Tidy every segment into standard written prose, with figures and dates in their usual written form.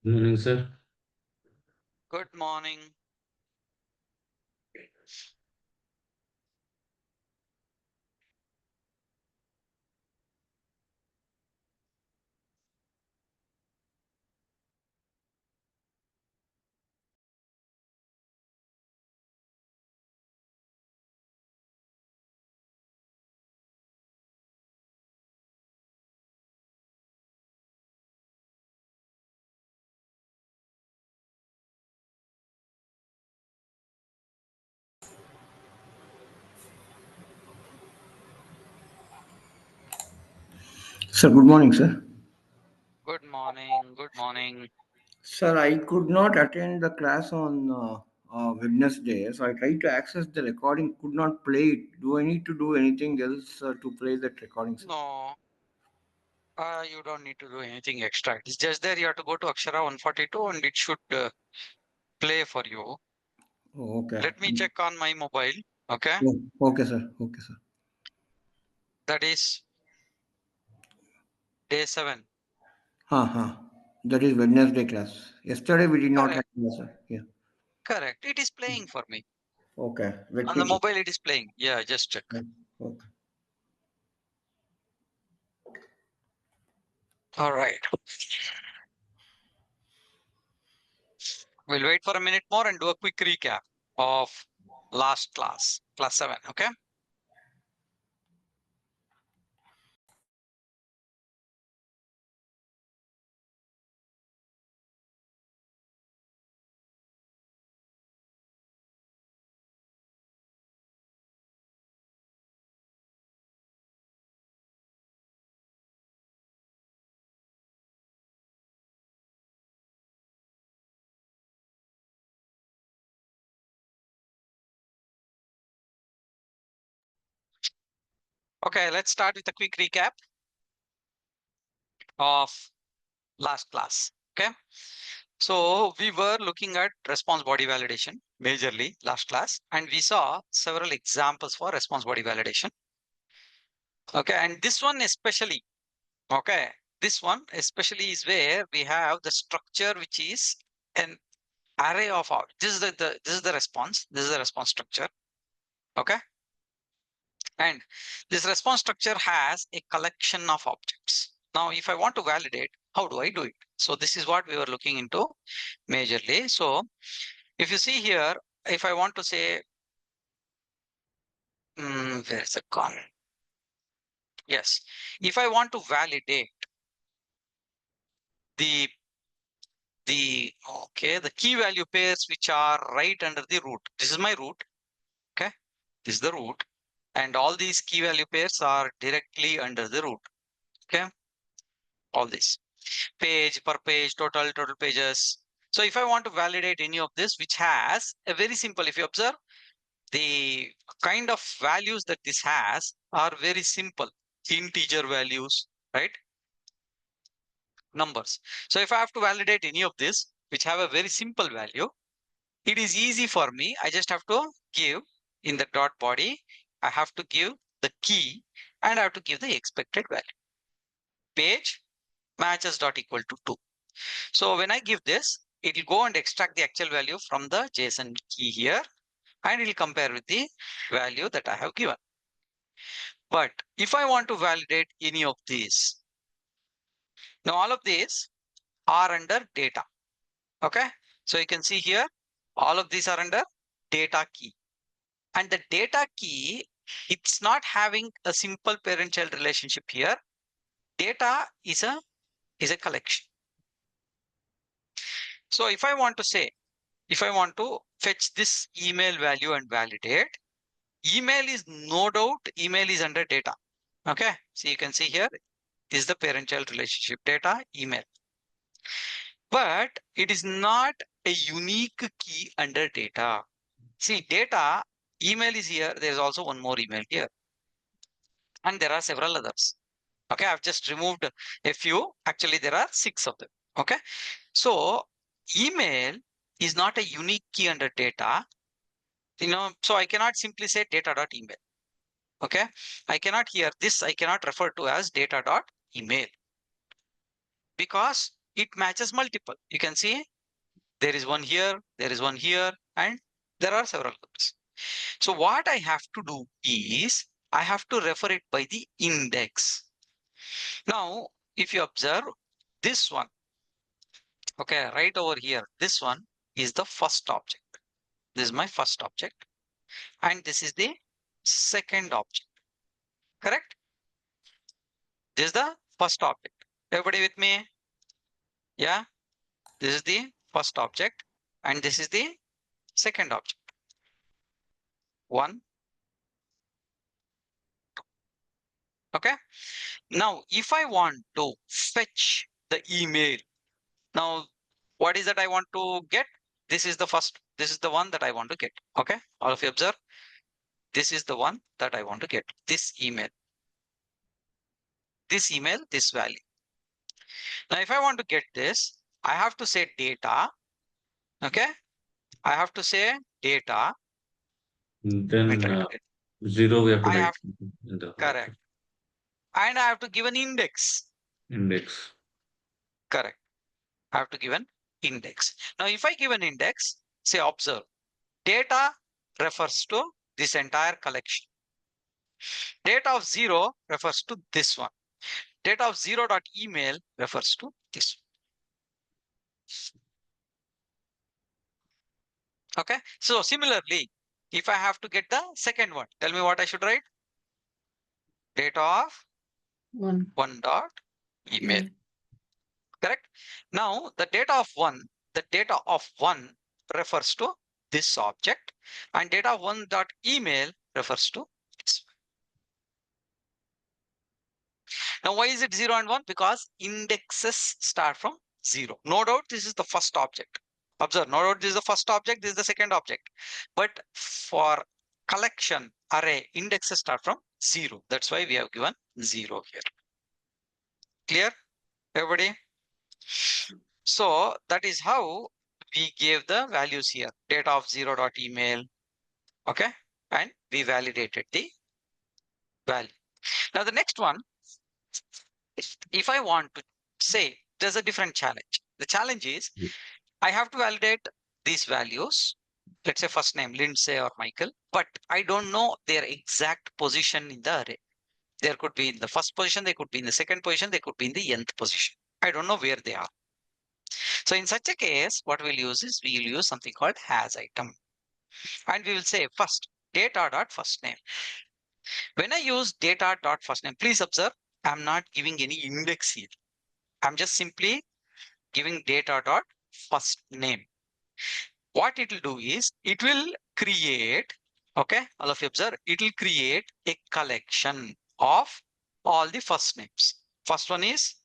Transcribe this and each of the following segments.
Morning, sir. Good morning. Sir, good morning, sir. Good morning. Good morning. Sir, I could not attend the class on Wednesday, so I tried to access the recording, could not play it. Do I need to do anything else to play that recording, sir? No, you don't need to do anything extra. It's just there you have to go to Akshara 142 and it should play for you. Oh, okay. Let me check on my mobile. Okay. Oh, okay, sir. Okay, sir. That is day 7. That is Wednesday class. Yesterday we did not have Correct. class, sir. Yeah. Correct. It is playing for me. Okay. Let On me the check. mobile, it is playing. Yeah, just check. Okay. All right. We'll wait for a minute more and do a quick recap of last class, class 7. Okay. Okay. Let's start with a quick recap of last class. Okay. So we were looking at response body validation majorly last class, and we saw several examples for response body validation. Okay. And this one especially, okay, this one especially is where we have the structure, which is an array of out. This is this is the response. This is the response structure. Okay. And this response structure has a collection of objects. Now, if I want to validate, how do I do it? So this is what we were looking into majorly. So if you see here, if I want to say, where's the con? Yes. If I want to validate the the key value pairs which are right under the root. This is my root. Okay. This is the root. And all these key value pairs are directly under the root. Okay. All this. Page per page, total pages. So if I want to validate any of this, which has a very simple, if you observe, the kind of values that this has are very simple. Integer values, right? Numbers. So if I have to validate any of this, which have a very simple value, it is easy for me. I just have to give in the dot body, I have to give the key and I have to give the expected value. Page matches dot equal to 2. So when I give this, it will go and extract the actual value from the JSON key here and it will compare with the value that I have given. But if I want to validate any of these, now all of these are under data. Okay. So you can see here, all of these are under data key. And the data key, it's not having a simple parent-child relationship here. Data is a collection. So if I want to say, if I want to fetch this email value and validate, email is no doubt, email is under data. Okay. So you can see here is the parent-child relationship data, email. But it is not a unique key under data. See, data, email is here. There's also one more email here. And there are several others. Okay, I've just removed a few. Actually, there are 6 of them. Okay, so email is not a unique key under data. So I cannot simply say data.email. Okay, I cannot refer to as data.email because it matches multiple. You can see there is one here, there is one here, and there are several groups. So what I have to do is I have to refer it by the index. Now, if you observe this one, okay, right over here, this one is the first object. This is my first object, and this is the second object. Correct? This is the first object. Everybody with me? Yeah, this is the first object, and this is the second object. One, okay. Now, if I want to fetch the email, now what is that I want to get? This is the first, this is the one that I want to get. Okay, all of you observe. This is the one that I want to get. This email, this value. Now, if I want to get this, I have to say data. Okay, I have to say data. I Then try to get. zero we have to I write have in the correct, and I have to give an index. index. Correct. I have to give an index. Now, if I give an index, say observe, data refers to this entire collection. Data of 0 refers to this one. Data of 0.email refers to this one. Okay. So similarly, if I have to get the second one, tell me what I should write. Data of One. 1.email. Yeah. Correct. Now the data of one refers to this object, and data of one.email refers to this. Now, why is it 0 and 1? Because indexes start from 0. No doubt this is the first object. Observe, no doubt this is the first object, this is the second object. But for collection array, indexes start from 0. That's why we have given 0 here. Clear, everybody? So that is how we gave the values here. Data of 0.email. Okay. And we validated the value. Now the next one, if I want to say there's a different challenge. The challenge is I have to validate these values. Let's say first name, Lindsay or Michael, but I don't know their exact position in the array. There could be in the first position, they could be in the second position, they could be in the nth position. I don't know where they are. So in such a case, what we'll use is we'll use something called has item. And we will say first data dot first name. When I use data dot first name, please observe, I'm not giving any index here. I'm just simply giving data dot first name. What it will do is it will create, okay, all of you observe, it will create a collection of all the first names. First one is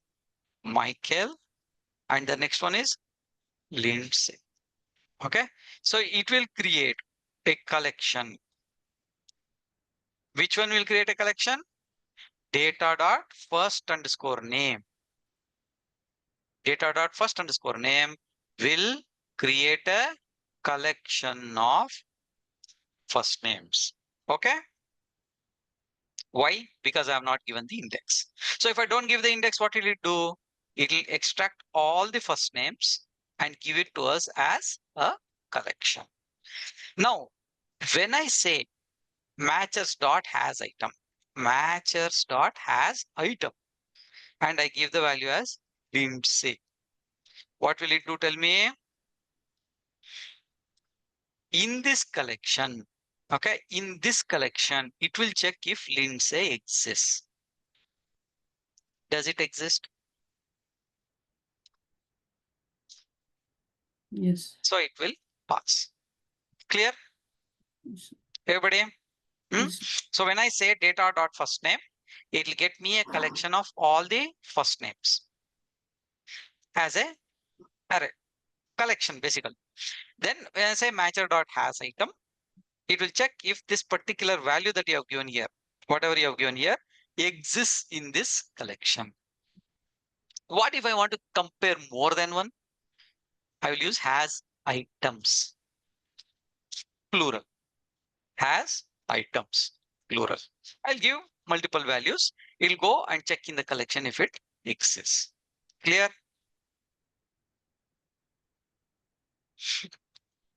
Michael, and the next one is Lindsay. Okay, so it will create a collection. Which one will create a collection? Data dot first underscore name. Data dot first underscore name will create a collection of first names. Okay. Why? Because I have not given the index. So if I don't give the index, what will it do? It will extract all the first names and give it to us as a collection. Now, when I say matchers dot has item, matchers dot has item, and I give the value as Lindsay, what will it do? Tell me. In this collection, okay, in this collection, it will check if Lindsay exists. Does it exist? Yes. So it will pass. Clear? Yes. Everybody? Yes. So when I say data dot first name, it will get me a collection of all the first names as a array collection, basically. Then when I say matcher dot has item, it will check if this particular value that you have given here, whatever you have given here, exists in this collection. What if I want to compare more than one? I will use has items, plural. Has items, plural. I'll give multiple values. It'll go and check in the collection if it exists. Clear?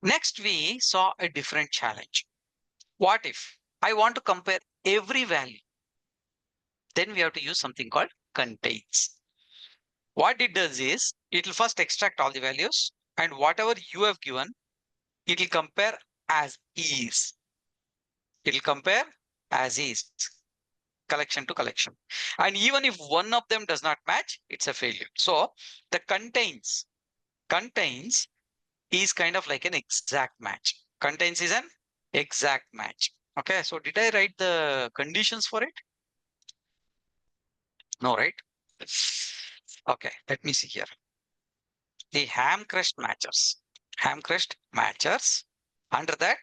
Next, we saw a different challenge. What if I want to compare every value? Then we have to use something called contains. What it does is it will first extract all the values, and whatever you have given, it will compare as is. It will compare as is, collection to collection. And even if one of them does not match, it's a failure. So the contains is kind of like an exact match. Contains is an exact match. Okay, so did I write the conditions for it? No, right? Okay, let me see here. The ham crust matchers. Ham crust matchers. Under that,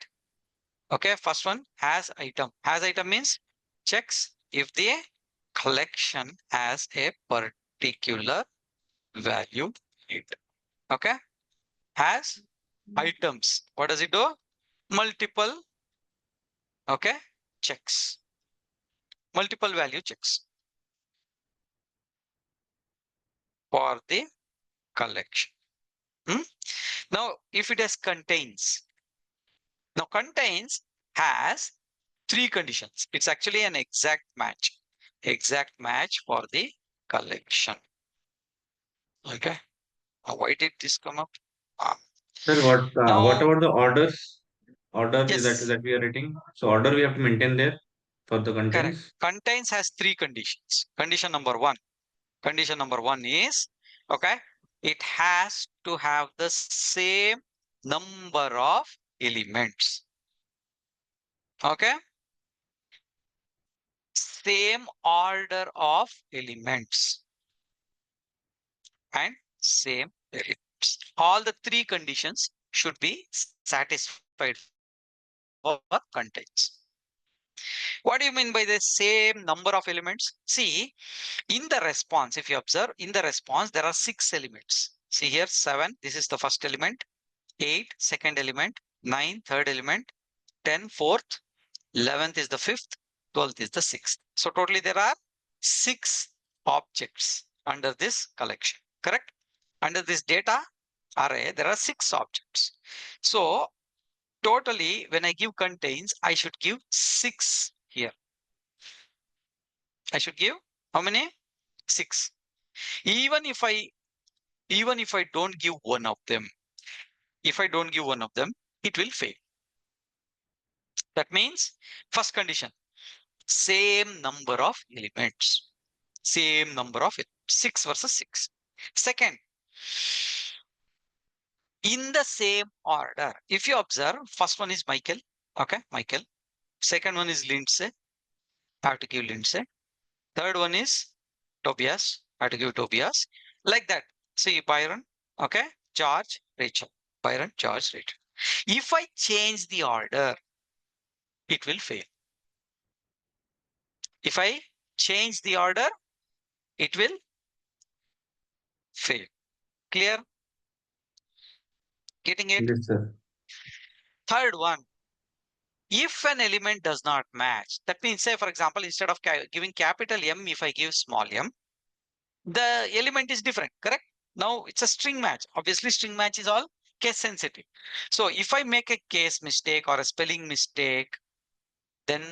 okay, first one has item. Has item means checks if the collection has a particular value in it. Okay, has items. What does it do? Multiple, okay, checks. Multiple value checks for the collection. Now, if it has contains, now contains has three conditions. It's actually an exact match. Exact match for the collection. Okay. Why did this come up? Ah, Sir, what now, about the orders? Order yes, that we are writing. So order we have to maintain there for the correct. contains. Contains has three conditions. Condition number one. Condition number one is, okay, it has to have the same number of elements. Okay. Same order of elements and same elements. All the three conditions should be satisfied for contains. What do you mean by the same number of elements? See, in the response, if you observe, in the response, there are 6 elements. See here, 7, this is the first element, 8, second element, 9, third element, 10, fourth, 11th is the fifth, 12th is the sixth. So totally there are 6 objects under this collection, correct? Under this data array, there are 6 objects. So totally, when I give contains, I should give 6 here. I should give how many? 6. Even if I don't give one of them, if I don't give one of them, it will fail. That means first condition, same number of elements. Same number of 6 versus 6. Second, in the same order. If you observe, first one is Michael. Okay, Michael. Second one is Lindsay. I have to give Lindsay. Third one is Tobias. I have to give Tobias. Like that. See Byron. Okay. George, Rachel. Byron, George, Rachel. If I change the order, it will fail. If I change the order, it will fail. Clear? Getting it? Yes, sir. Third one, if an element does not match, that means, say, for example, instead of giving capital M, if I give small m, the element is different, correct? Now it's a string match. Obviously, string match is all case sensitive. So if I make a case mistake or a spelling mistake, then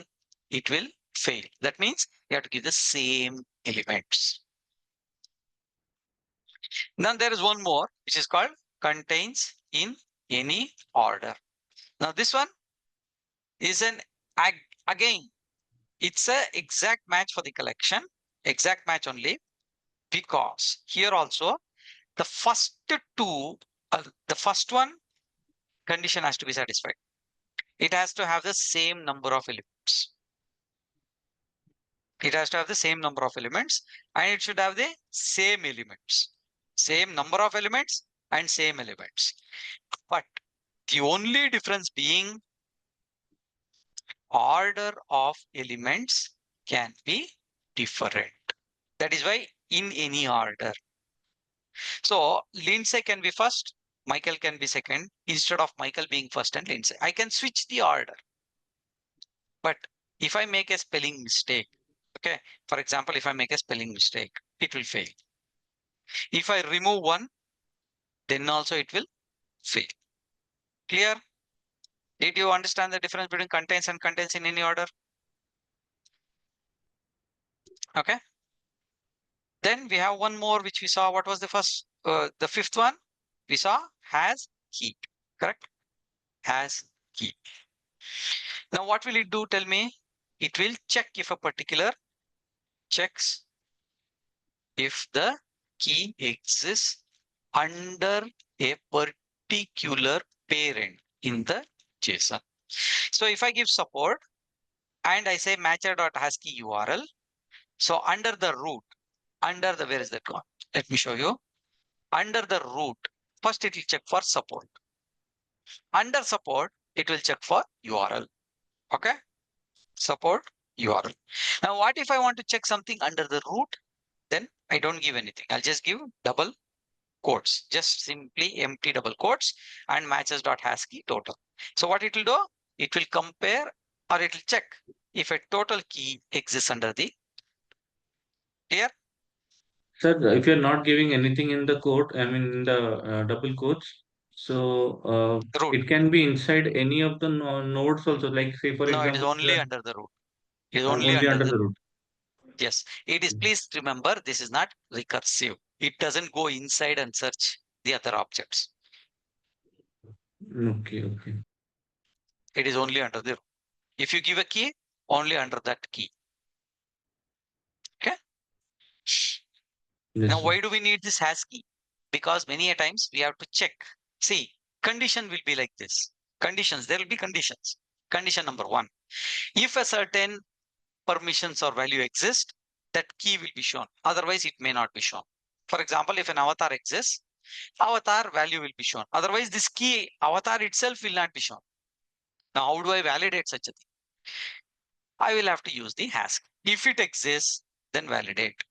it will fail. That means you have to give the same elements. Now there is one more, which is called contains in any order. Now this one is an again, it's a exact match for the collection, exact match only, because here also the first two, the first one condition has to be satisfied. It has to have the same number of elements. It has to have the same number of elements, and it should have the same elements, same number of elements and same elements. But the only difference being order of elements can be different. That is why in any order. So Lindsay can be first, Michael can be second, instead of Michael being first and Lindsay. I can switch the order. But if I make a spelling mistake, okay, for example, if I make a spelling mistake, it will fail. If I remove one, then also it will fail. Clear? Did you understand the difference between contains and contains in any order? Okay. Then we have one more which we saw. What was the first? The fifth one we saw has key. Correct? Has key. Now what will it do? Tell me. It will check if a particular checks if the key exists under a particular parent in the JSON. So if I give support and I say matcher.hasKey URL, so under the root, under the, where is that one? Let me show you. Under the root, first it will check for support. Under support, it will check for URL. Okay. Support URL. Now, what if I want to check something under the root? Then I don't give anything. I'll just give double quotes, just simply empty double quotes and matches.hasKey total. So what it will do? It will compare or it will check if a total key exists under the clear. Sir, if you're not giving anything in the quote, I mean in the double quotes, so Root. it can be inside any of the nodes also. Like say for No, it is example, only under the root. It is only only under under the the root. root. Yes, it is. Please remember, this is not recursive. It doesn't go inside and search the other objects. Okay, okay. It is only under the root. If you give a key, only under that key. Okay. Yes, Now, sir. why do we need this hash key? Because many a times we have to check. See, condition will be like this. Conditions, there will be conditions. Condition number one, if a certain permissions or value exist, that key will be shown. Otherwise, it may not be shown. For example, if an avatar exists, avatar value will be shown. Otherwise, this key avatar itself will not be shown. Now, how do I validate such a thing? I will have to use the hash key. If it exists, then validate.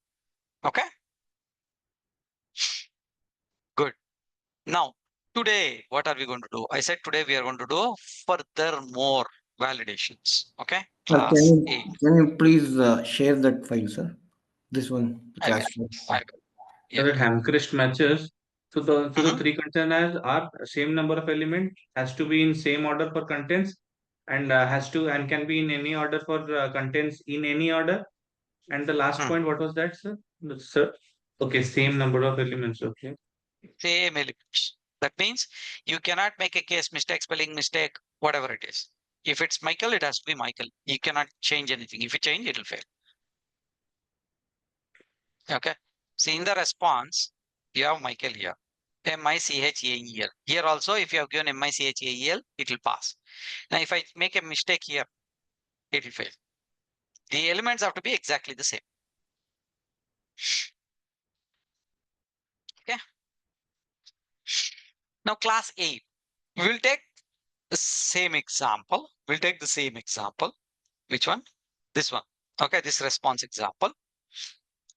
Okay. Good. Now, today, what are we going to do? I said today we are going to do further more validations. Okay. Class 8. Can you please share that file, sir? This one, the I will. class file. I will. So Yeah. that Hamcrest matches. So the Mhm. three containers are same number of element, has to be in same order for contents, and has to and can be in any order for contents in any order. And the last Hmm. point, what was that, sir? Sir. Okay, same number of elements. Okay. Same elements. That means you cannot make a case mistake, spelling mistake, whatever it is. If it's Michael, it has to be Michael. You cannot change anything. If you change, it will fail. Okay. See, in the response, you have Michael here. Michael. Here also, if you have given Michael, it will pass. Now, if I make a mistake here, it will fail. The elements have to be exactly the same. Okay. Now, class 8. We'll take the same example. We'll take the same example. Which one? This one. Okay, this response example.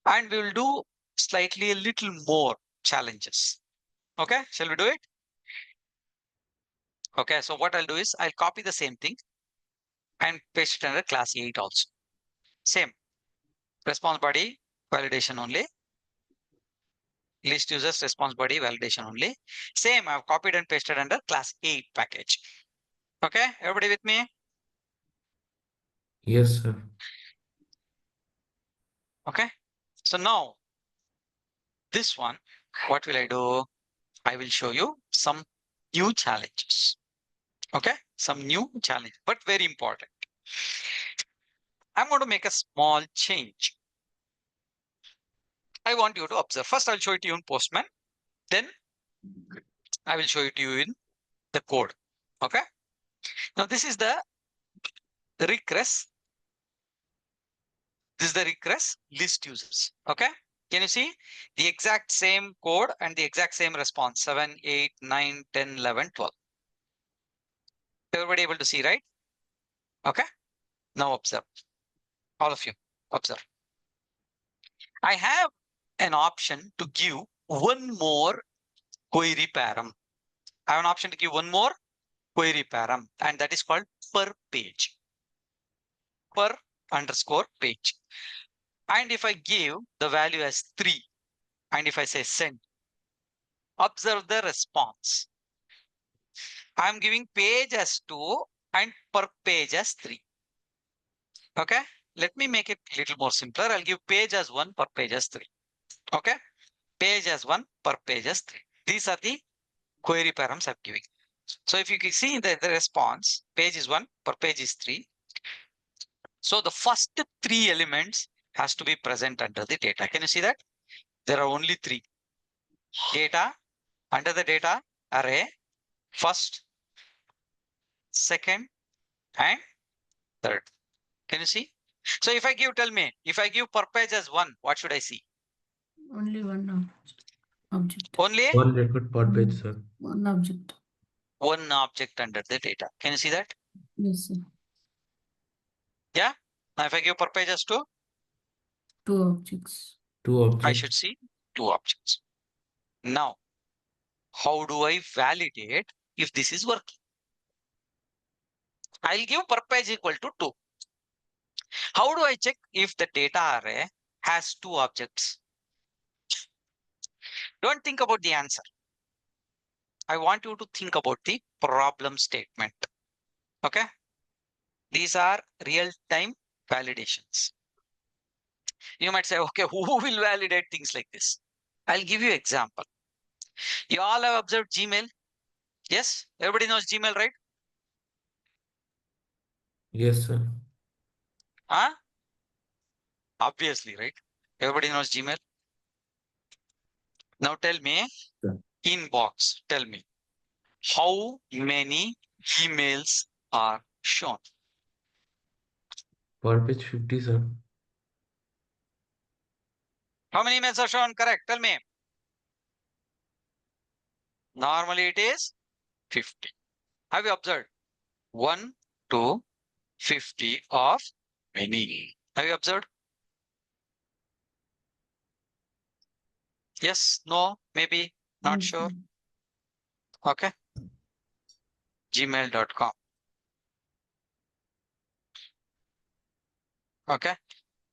And we will do slightly a little more challenges. Okay, shall we do it? Okay, so what I'll do is I'll copy the same thing and paste it under class 8 also. Same. Response body validation only. List users response body validation only. Same, I've copied and pasted under class 8 package. Okay, everybody with me? Yes, sir. Okay, so now this one, what will I do? I will show you some new challenges. Okay, some new challenge, but very important. I'm going to make a small change. I want you to observe. First, I'll show it to you in Postman. Then I will show it to you in the code. Okay. Now, this is the request. This is the request list users. Okay. Can you see the exact same code and the exact same response? 7, 8, 9, 10, 11, 12. Everybody able to see, right? Okay. Now observe. All of you observe. I have an option to give one more query param. I have an option to give one more query param, and that is called per page. Per underscore page. And if I give the value as 3, and if I say send, observe the response. I'm giving page as 2 and per page as 3. Okay. Let me make it a little more simpler. I'll give page as 1, per page as 3. Okay. Page as 1, per page as 3. These are the query params I'm giving. So if you can see in the response, page is 1, per page is 3. So the first 3 elements has to be present under the data. Can you see that? There are only 3. Data, under the data array, first, second, and third. Can you see? So if I give, tell me, if I give per page as 1, what should I see? Only one object. Only One record per page, sir. One object. one object under the data. Can you see that? Yes, sir. Yeah. Now if I give per page as 2, Two objects. Two I objects. should see 2 objects. Now, how do I validate if this is working? I'll give per page equal to 2. How do I check if the data array has 2 objects? Don't think about the answer. I want you to think about the problem statement. Okay. These are real-time validations. You might say, okay, who will validate things like this? I'll give you example. You all have observed Gmail. Yes, everybody knows Gmail, right? Yes, sir. Huh? Obviously, right? Everybody knows Gmail. Now tell me, Sir. inbox, tell me, how many emails are shown? Per page 50, sir. How many emails are shown? Correct. Tell me. Normally it is 50. Have you observed? 1 to 50 of many. Have you observed? Yes, no, maybe, not Yes, sure. sir. Okay. Gmail.com. Okay.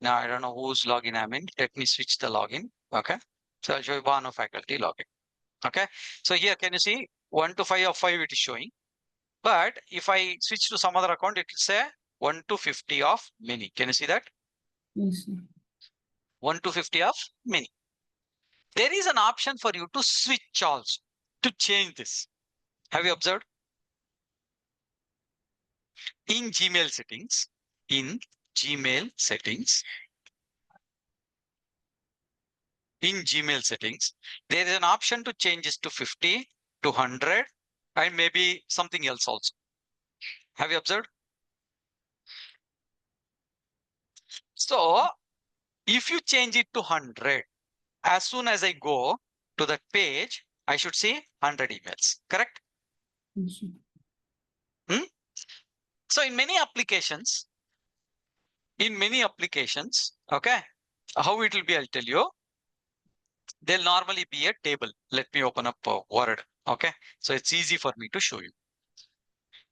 Now I don't know whose login I'm in. Let me switch the login. Okay. So I'll show you Bano faculty login. Okay. So here, can you see 1 to 5 of 5 it is showing. But if I switch to some other account, it will say 1 to 50 of many. Can you see that? Yes, sir. 1 to 50 of many. There is an option for you to switch also, to change this. Have you observed? In Gmail settings, in Gmail settings, there is an option to change this to 50, to 100, and maybe something else also. Have you observed? So if you change it to 100, as soon as I go to that page, I should see 100 emails, correct? Yes, sir. So in many applications, okay, how it will be, I'll tell you. There'll normally be a table. Let me open up Word, okay? So it's easy for me to show you.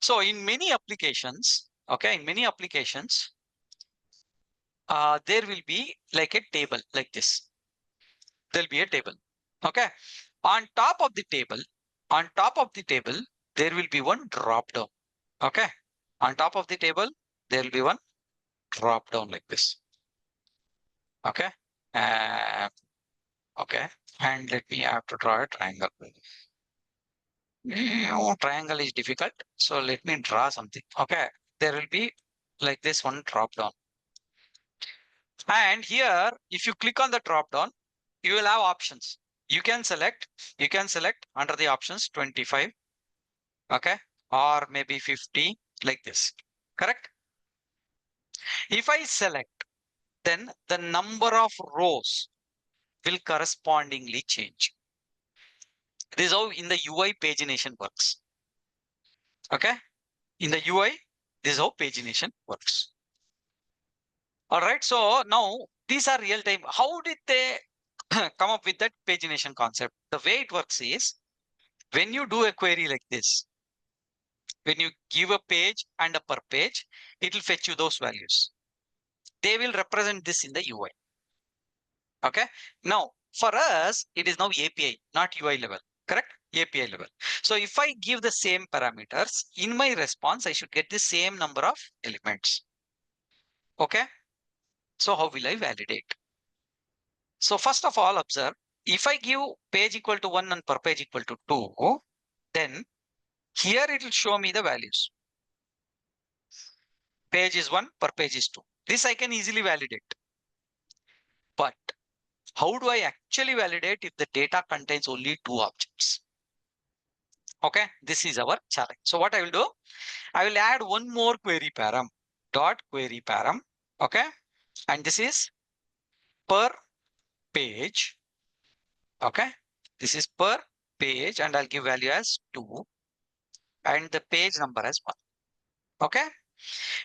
So in many applications, okay, there will be like a table like this. There'll be a table, okay? On top of the table, there will be one drop down, okay? On top of the table, there will be one drop down like this, okay? Okay, and let me have to draw a triangle. Oh, triangle is difficult, so let me draw something. Okay, there will be like this one drop down, and here if you click on the drop down, you will have options. You can select under the options 25, okay, or maybe 50 like this, correct? If I select, then the number of rows will correspondingly change. This is how in the UI pagination works. Okay, in the UI, this is how pagination works. All right, so now these are real time. How did they come up with that pagination concept? The way it works is, when you do a query like this, when you give a page and a per page, it will fetch you those values. They will represent this in the UI. Okay, now for us, it is now API, not UI level, correct? API level. So if I give the same parameters in my response, I should get the same number of elements. Okay. So how will I validate? So first of all, observe, if I give page equal to 1 and per page equal to 2, then here it will show me the values. Page is 1, per page is 2. This I can easily validate. But how do I actually validate if the data contains only 2 objects? Okay, this is our challenge. So what I will do, I will add one more query param, dot query param. Okay, and this is per page. Okay, this is per page, and I'll give value as 2 and the page number as 1. Okay,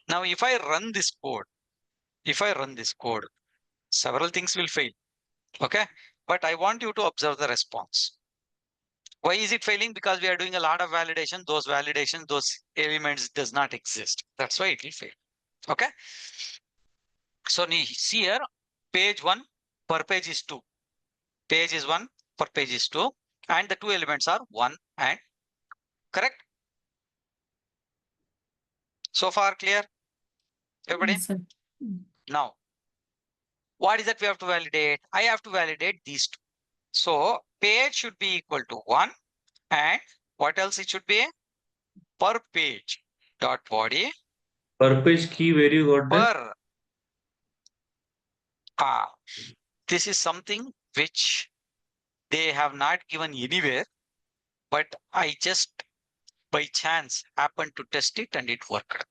now if I run this code, several things will fail. Okay, but I want you to observe the response. Why is it failing? Because we are doing a lot of validation. Those validations, those elements does not exist. That's why it will fail. Okay. So see here, page 1 per page is 2. Page is 1 per page is 2. And the two elements are 1 and correct. So far clear? Everybody? Yes, sir. Now, what is that we have to validate? I have to validate these two. So page should be equal to 1 and what else it should be? Per page dot body Per page key, where you got that? per this is something which they have not given anywhere, but I just by chance happened to test it and it worked.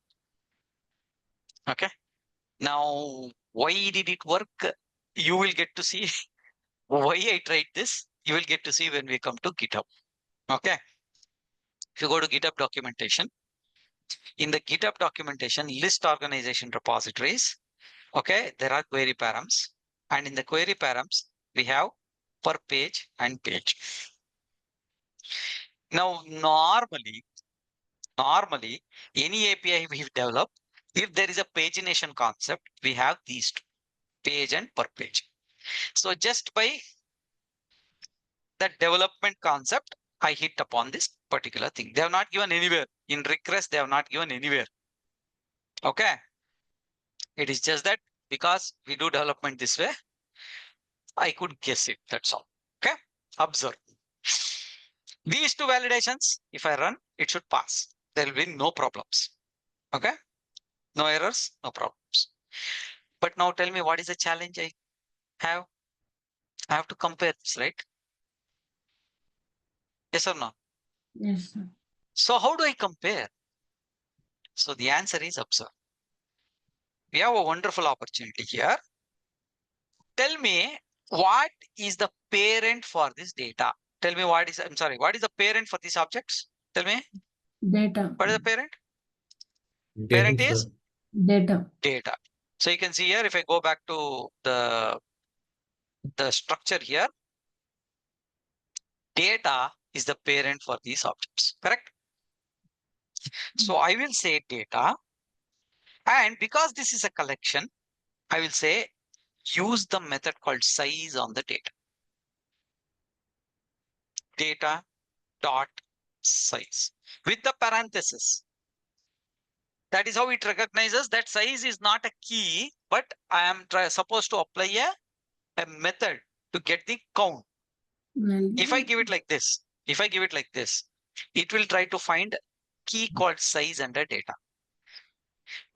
Okay. Now, why did it work? You will get to see why I tried this. You will get to see when we come to GitHub. Okay. If you go to GitHub documentation, in the GitHub documentation, list organization repositories, okay, there are query params. And in the query params, we have per page and page. Now, normally, any API we've developed, if there is a pagination concept, we have these two, page and per page. So just by the development concept, I hit upon this particular thing. They have not given anywhere. In request, they have not given anywhere. Okay. It is just that because we do development this way, I could guess it. That's all. Okay. Observe. These two validations, if I run, it should pass. There will be no problems. Okay. No errors, no problems. But now tell me what is the challenge I have? I have to compare this, right? Yes or no? Yes, sir. So how do I compare? So the answer is observe. We have a wonderful opportunity here. Tell me what is the parent for this data? Tell me what is, I'm sorry, what is the parent for these objects? Tell me, Data. what is the parent? Data, Parent sir. is Data. data. So you can see here, if I go back to the structure here, data is the parent for these objects, correct? So I will say data. And because this is a collection, I will say use the method called size on the data. Data dot size with the parenthesis. That is how it recognizes that size is not a key, but I am supposed to apply a method to get the count. If I give it like this, it will try to find key called size under data.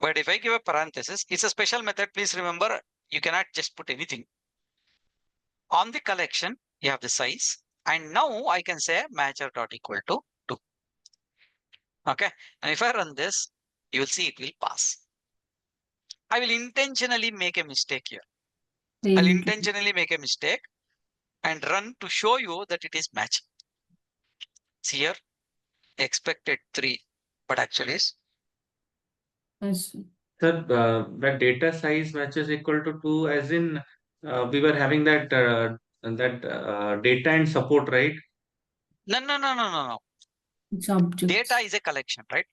But if I give a parenthesis, it's a special method. Please remember, you cannot just put anything. On the collection, you have the size. And now I can say matcher dot equal to 2. Okay. And if I run this, you will see it will pass. I will intentionally make a mistake here. I'll intentionally make a mistake and run to show you that it is matching. See here, expected 3, but actually is Yes, sir. Sir, that data size matches equal to 2, as in we were having that data and support, right? no. It's objects. Data is a collection, right?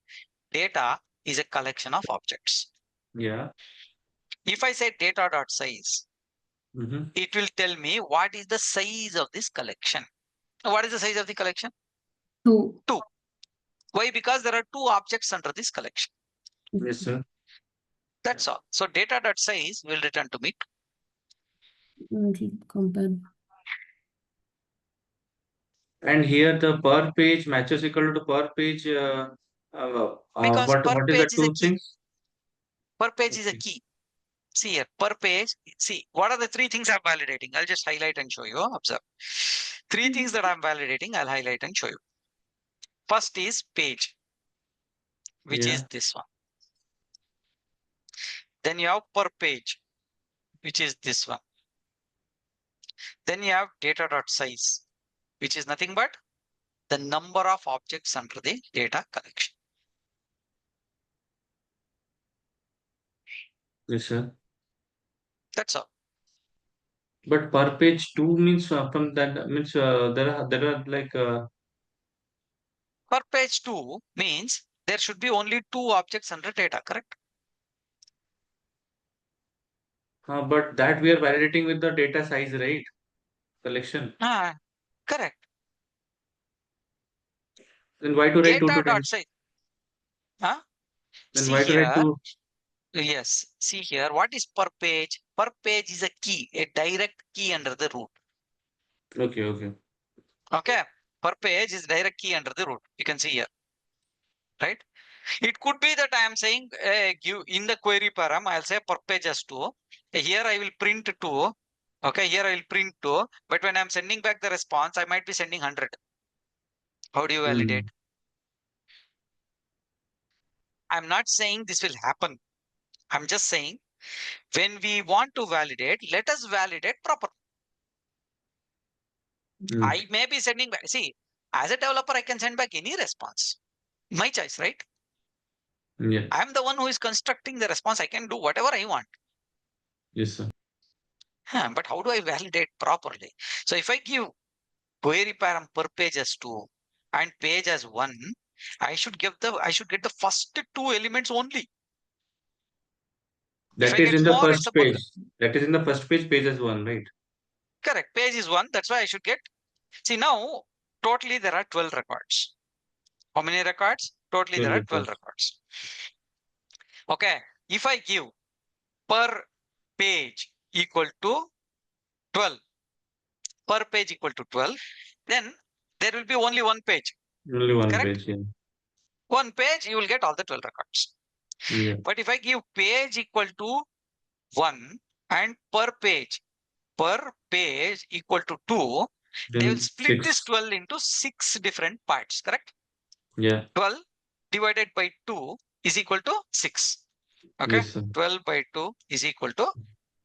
Data is a collection of objects. Yeah. If I say data dot size, it will tell me what is the size of this collection. What is the size of the collection? 2. 2. Why? Because there are 2 objects under this collection. Yes, sir. That's all. So data.size will return to me 2. Compare. And here the per page matches equal to per page. Because per What is the page is a two key. things? Per page is a Okay. key. See here, per page. See, what are the 3 things I'm validating? I'll just highlight and show you. Observe. 3 things that I'm validating, I'll highlight and show you. First is page, which is Yeah. this one. Then you have per page, which is this one. Then you have data.size, which is nothing but the number of objects under the data collection. Yes, sir. That's all. But per page two means from that means there are like Per page 2 means there should be only 2 objects under data, correct? but that we are validating with the data size, right? Collection. Ah, correct. Then why to write two to ten? Data.size. Huh? Then See why to write here. two? Yes. See here. What is per page? Per page is a key, a direct key under the root. Okay, okay. Okay. Per page is direct key under the root. You can see here. Right? It could be that I am saying give in the query param, I'll say per page as 2. Here I will print 2. Okay, here I will print 2. But when I'm sending back the response, I might be sending 100. How do you validate? Hmm. I'm not saying this will happen. I'm just saying when we want to validate, let us validate properly. Hmm. I may be sending back. See, as a developer, I can send back any response. My choice, right? Yeah. I'm the one who is constructing the response. I can do whatever I want. Yes, sir. But how do I validate properly? So if I give query param per page as 2 and page as 1, I should get the first 2 elements only. If That I is get in the more, it's first a bug. page. That is in the first page, page as one, right? Correct. Page is 1. That's why I should get. See, now totally there are 12 records. How many records? Totally there 12 are 12 records. records. Okay. If I give per page equal to 12, per page equal to 12, then there will be only one page. Only one Correct? page, yeah. One page, you will get all the 12 records. Yeah. But if I give page equal to 1 and per page equal to 2, they will Then split this 6. 12 into 6 different parts, correct? Yeah. 12 divided by 2 is equal to 6. Okay? Yes, sir. 12 by 2 is equal to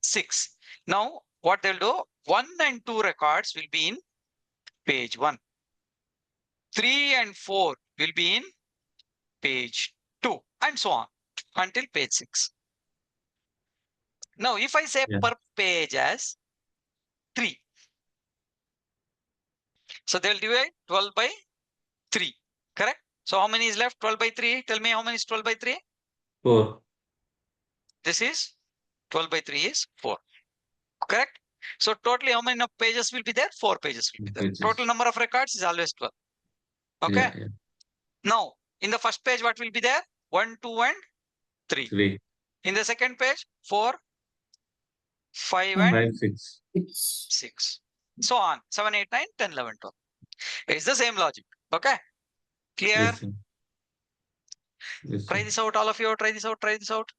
6. Now, what they'll do, 1 and 2 records will be in page 1. 3 and 4 will be in page 2, and so on until page 6. Now, if I say Yeah. per page as 3, so they'll divide 12 by 3, correct? So how many is left? 12 by 3. Tell me how many is 12 by 3? 4. This is 12 by 3 is 4, correct? So totally how many pages will be there? 4 pages will be there. Total Pages. number of records is always 12. Okay. Yeah, yeah. Now, in the first page, what will be there? 1, 2, and 3. 3. In the second page, 4, 5, and 5, 6. 6. So on. 7, 8, 9, 10, 11, 12. It's the same logic. Okay. Clear? Yes, sir. Yes, Try sir. this out, all of you. Try this out. Try this out.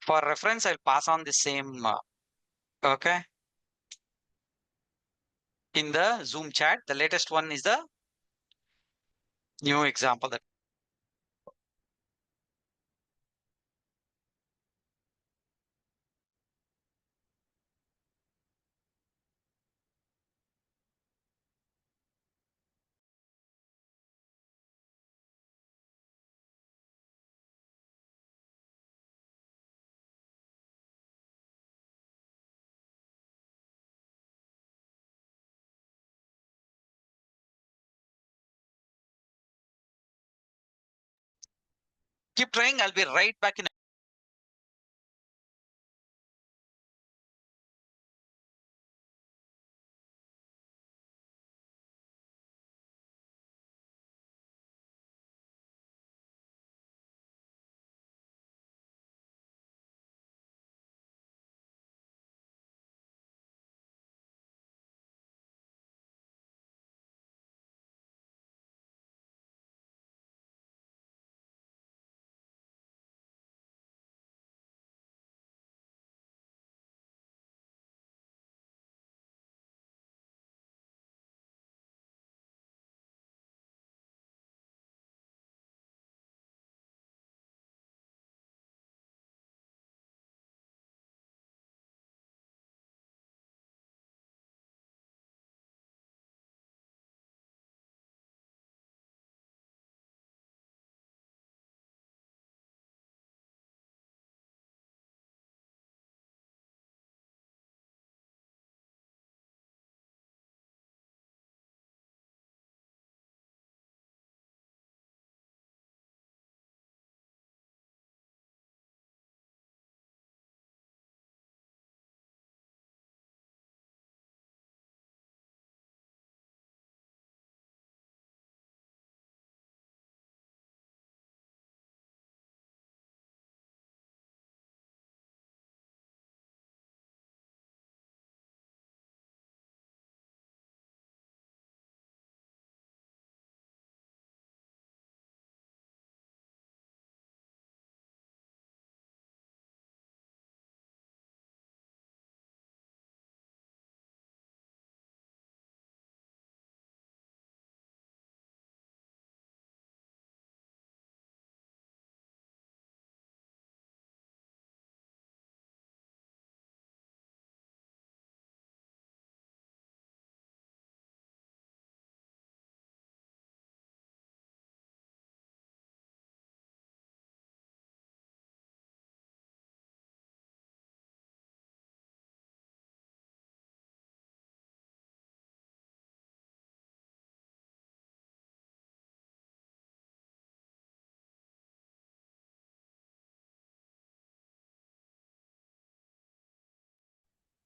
For reference, I'll pass on the same. Okay. In the Zoom chat, the latest one is the new example that keep trying. I'll be right back in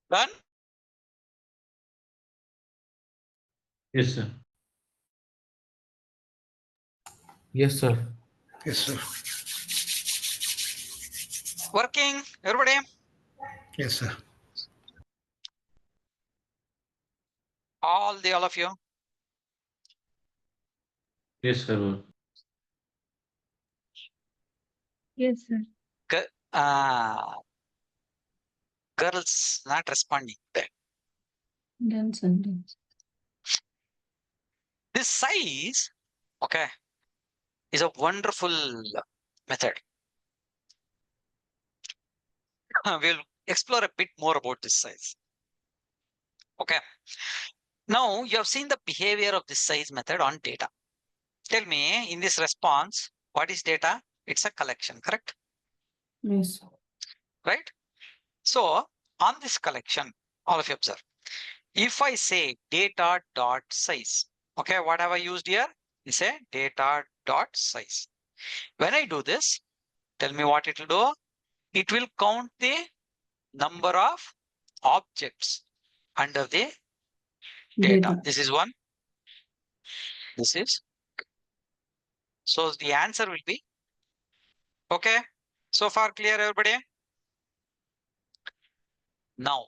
Done? Yes, sir. Yes, sir. Yes, sir. Working, everybody? Yes, sir. All of you? Yes, sir. Yes, sir. Uh, girls not responding. Done, sir. Done. This size, okay, is a wonderful method. We'll explore a bit more about this size. Okay. Now you have seen the behavior of this size method on data. Tell me in this response, what is data? It's a collection, correct? Yes, sir. Right? So on this collection, all of you observe. If I say data dot size, okay, what have I used here? Is a data dot size. When I do this, tell me what it will do. It will count the number of objects under the data. Data. This is one. This is. So the answer will be okay. So far clear, everybody? Now,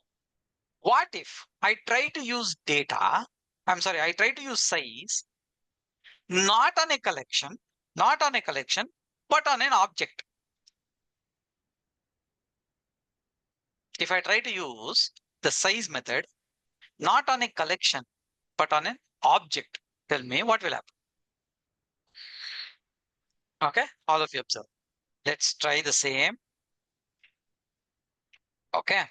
what if I try to use data? I'm sorry, I try to use size not on a collection, but on an object. If I try to use the size method not on a collection, but on an object, tell me what will happen. Okay, all of you observe. Let's try the same. Okay.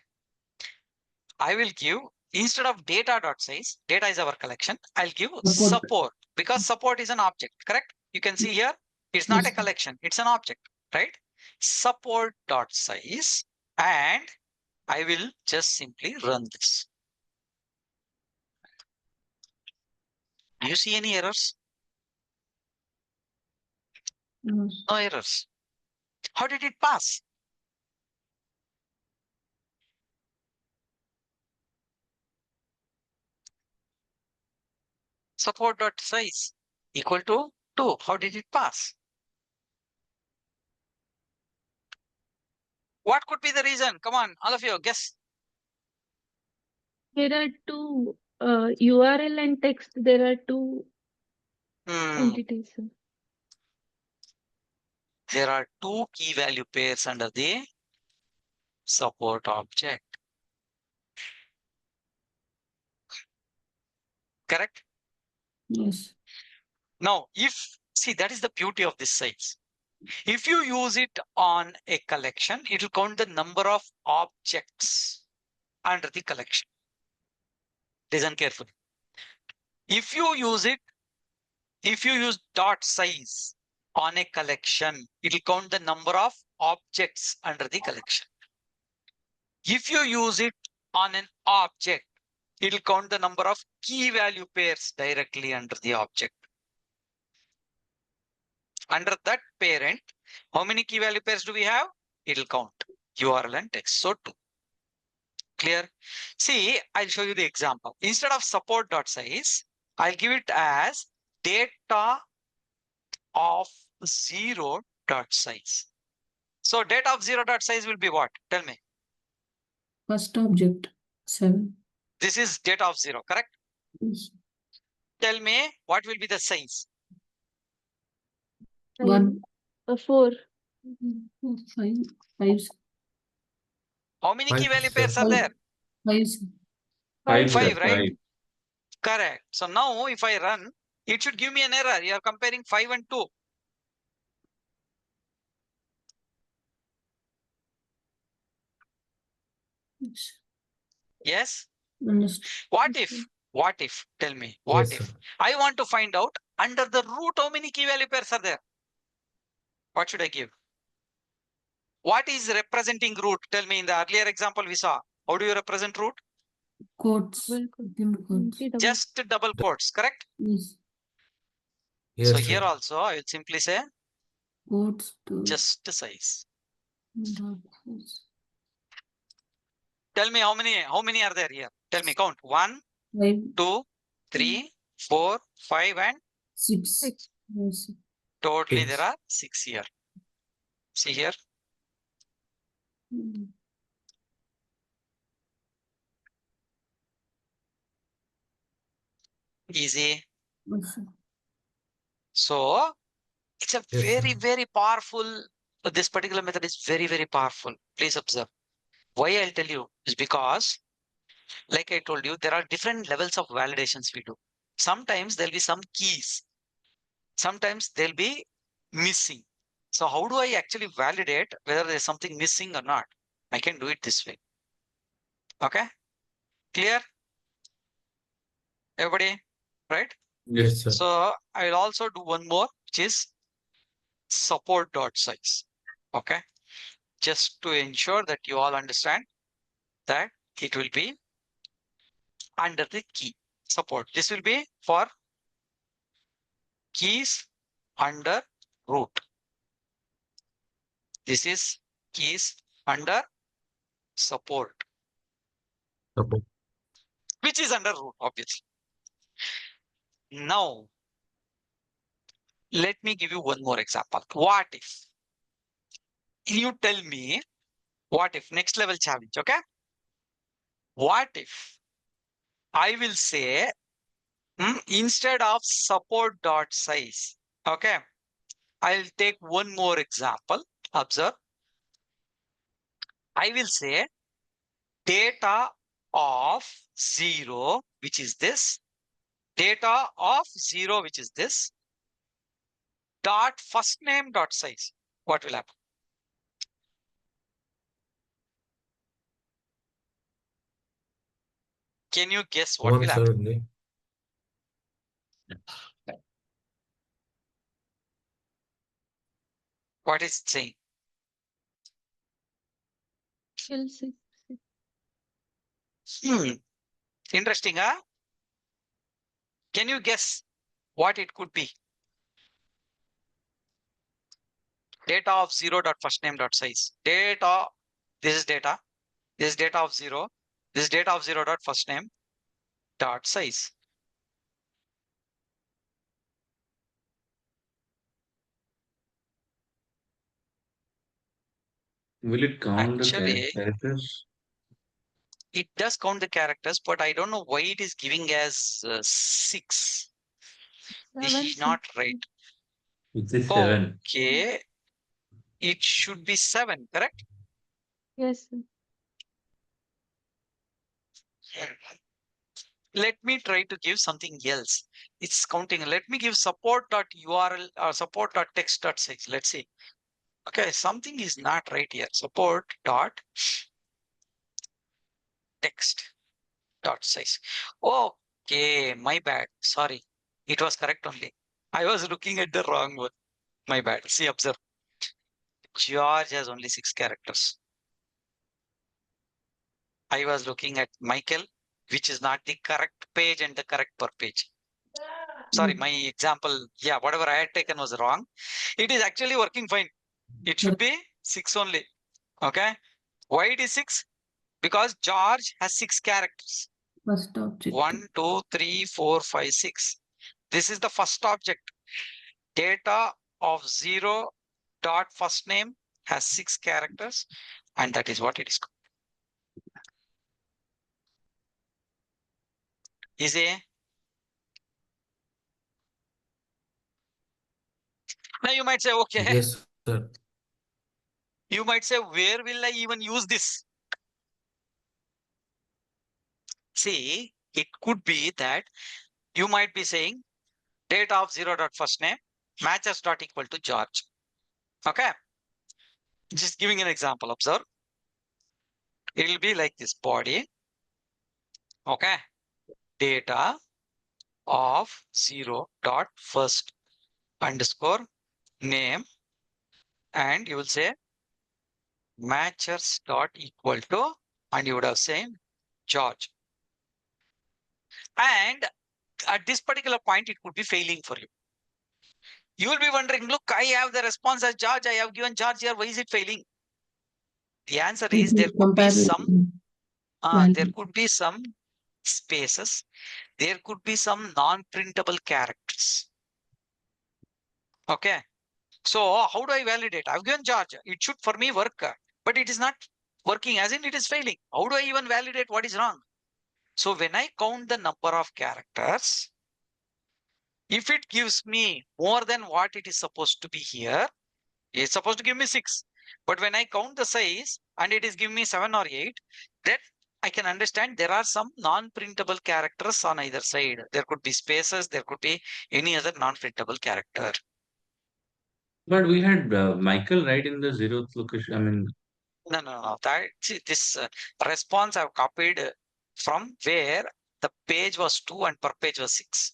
I will give, instead of data.size, data is our collection, I'll give support because support is an object, correct? You can see here, it's not Yes, a collection, it's an object, right? Support.size, and I will just simply run this. Do you see any errors? no, No errors. How did it pass? Support.size equal to 2. How did it pass? What could be the reason? Come on, all of you, guess. There are two URL and text. There are two entities. Sir. There are two key value pairs under the support object. Correct? yes. Now, see, that is the beauty of this size. If you use it on a collection, it will count the number of objects under the collection. Listen carefully. If you use dot size on a collection, it will count the number of objects under the collection. If you use it on an object, it will count the number of key value pairs directly under the object. Under that parent, how many key value pairs do we have? It will count URL and text. So 2. Clear? See, I'll show you the example. Instead of support.size, I'll give it as data of 0.size. So data of 0.size will be what? Tell me. First object, 7. This is data of 0, correct? Yes. Tell me what will be the size? 1. 4. 5. 5. How many key Five, value sir. pairs are there? 5. 5, sir. 5, right? 5. Correct. So now if I run, it should give me an error. You are comparing 5 and 2. Yes. Yes? Understood. What if, tell me, what Yes, if sir. I want to find out under the root how many key value pairs are there? What should I give? What is representing root? Tell me in the earlier example we saw. How do you represent root? Quotes. Quotes. Just double quotes, correct? Yes. Yes, So sir. here also I will simply say Quotes to just size. dot size. Tell me how many are there here? Tell me, count. 1, 5, 2, 3, 4, 5, and 6. Yes. totally there Six. are 6 here. See here. Mm. Easy. Yes, sir. So it's a Yes, very, sir. very powerful. This particular method is very, very powerful. Please observe. Why I'll tell you is because, like I told you, there are different levels of validations we do. Sometimes there'll be some keys. Sometimes they'll be missing. So how do I actually validate whether there's something missing or not? I can do it this way. Okay, clear? Everybody, right? Yes, sir. So I'll also do one more, which is support dot size. Okay, just to ensure that you all understand that it will be under the key support. This will be for keys under root. This is keys under support, Support. which is under root, obviously. Now, let me give you one more example. What if you tell me, what if next level challenge, okay? What if I will say instead of support dot size, okay? I'll take one more example. Observe. I will say data of 0, which is this, data of 0, which is this, dot first name dot size. What will happen? Can you guess what will 1, happen? sir. only. What is it saying? Chelsea. Interesting, huh? Can you guess what it could be? Data of 0 dot first name dot size. Data, this is data. This is data of 0. This is data of 0 dot first name dot size. Will it count the Actually, characters? it does count the characters, but I don't know why it is giving as 6. This is not right. It is 7. Okay, it should be 7, correct? Yes. Sir. Let me try to give something else. It's counting. Let me give support.url or support.text.6. Let's see. Okay, something is not right here. Support.text.size. Okay, my bad. Sorry. It was correct only. I was looking at the wrong one. My bad. See, observe. George has only 6 characters. I was looking at Michael, which is not the correct page and the correct per page. Sorry, my example, yeah, whatever I had taken was wrong. It is actually working fine. It should be 6 only. Okay. Why it is 6? Because George has 6 characters. First object. 1, 2, 3, 4, 5, 6. This is the first object. Data of 0 dot first name has 6 characters, and that is what it is called. Easy. Now you might say, okay, Yes, sir. you might say, where will I even use this? See, it could be that you might be saying data of 0 dot first name matches dot equal to George. Okay. Just giving an example, observe. It will be like this body. Okay. Data of 0 dot first underscore name, and you will say matches dot equal to, and you would have said George. And at this particular point, it could be failing for you. You will be wondering, look, I have the response as George. I have given George here. Why is it failing? The answer is there could be some There Value. could be some spaces. There could be some non-printable characters. Okay. So how do I validate? I've given charge. It should for me work, but it is not working, as in it is failing. How do I even validate what is wrong? So when I count the number of characters, if it gives me more than what it is supposed to be here, it's supposed to give me 6. But when I count the size and it is giving me 7 or 8, then I can understand there are some non-printable characters on either side. There could be spaces, there could be any other non-printable character. But we had Michael right in the 0th location. I mean, No. This response I've copied from where the page was 2 and per page was 6.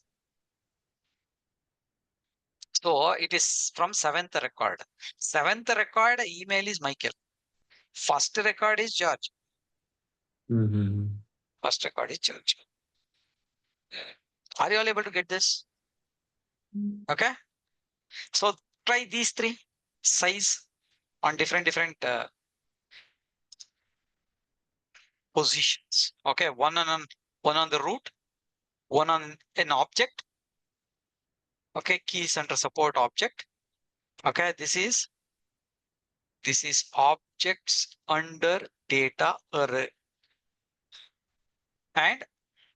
So it is from 7th record. 7th record email is Michael. First record is George. mhm. First record is George. Are you all able to get this? Okay. So try these 3 size on different positions. Okay. One on the root, one on an object. Okay. Keys under support object. Okay. This is objects under data array and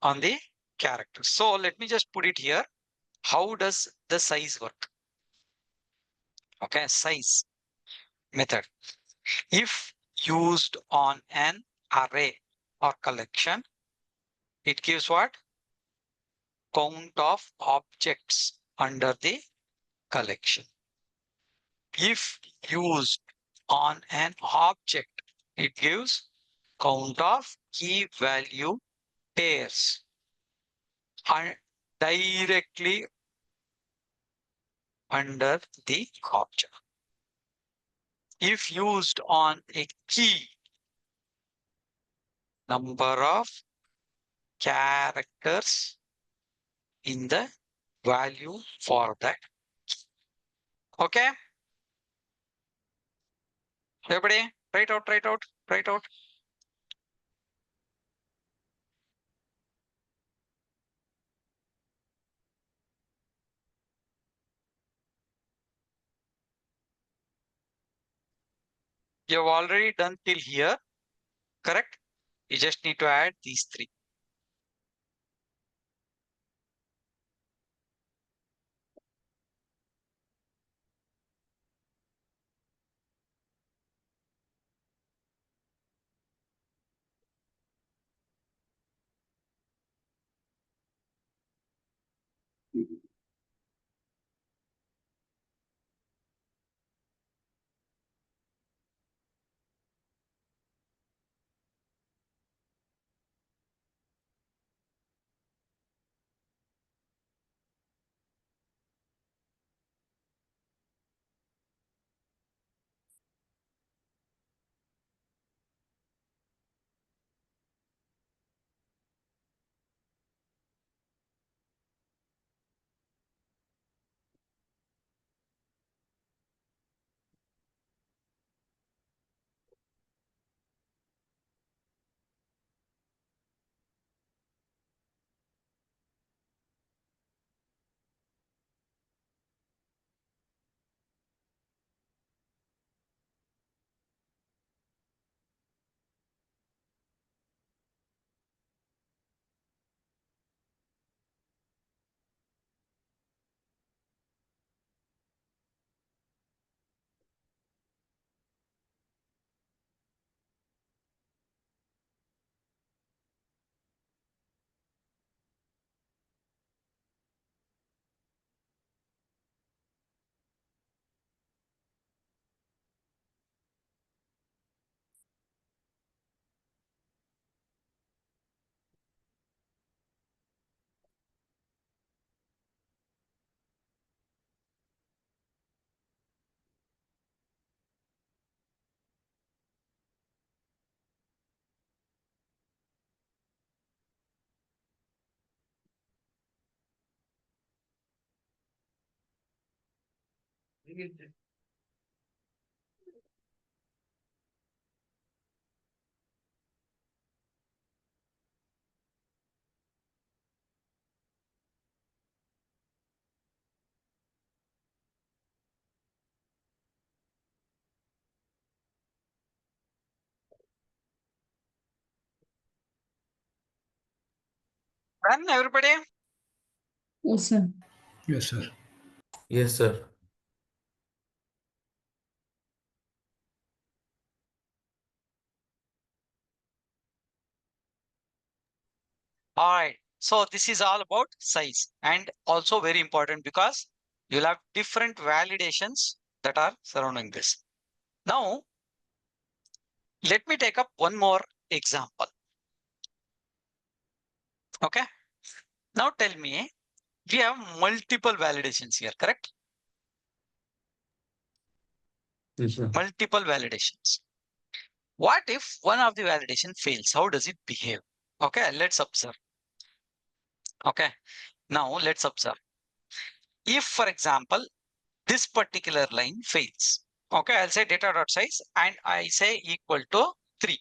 on the character. So let me just put it here. How does the size work? Okay, size method. If used on an array or collection, it gives what? Count of objects under the collection. If used on an object, it gives count of key value pairs and directly under the object. If used on a key, number of characters in the value for that. Okay. Everybody, write out. You have already done till here, correct? You just need to add these 3. Done, everybody? Yes, sir. Yes, sir. Yes, sir. All right. So this is all about size and also very important because you'll have different validations that are surrounding this. Now, let me take up one more example. Okay. Now tell me, we have multiple validations here, correct? Yes, sir. Multiple validations. What if one of the validation fails? How does it behave? Okay, let's observe. Okay, now let's observe. If, for example, this particular line fails, okay, I'll say data dot size and I say equal to 3.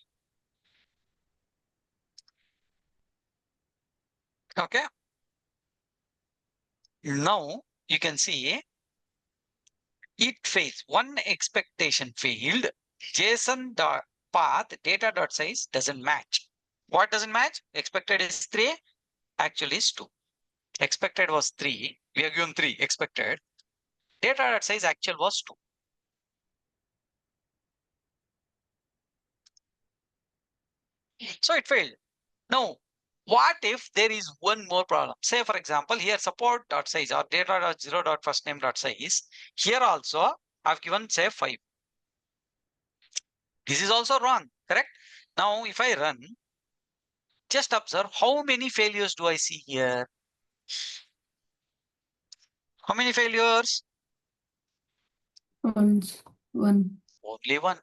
Okay, now you can see it fails. One expectation failed. JSON dot path data dot size doesn't match. What doesn't match? Expected is 3, actually is 2. Expected was 3. We are given 3 expected. Data dot size actual was 2. So it failed. Now, what if there is one more problem? Say, for example, here support dot size or data dot zero dot first name dot size. Here also, I've given say 5. This is also wrong, correct? Now, if I run, just observe how many failures do I see here? How many failures? Once. One. Only one,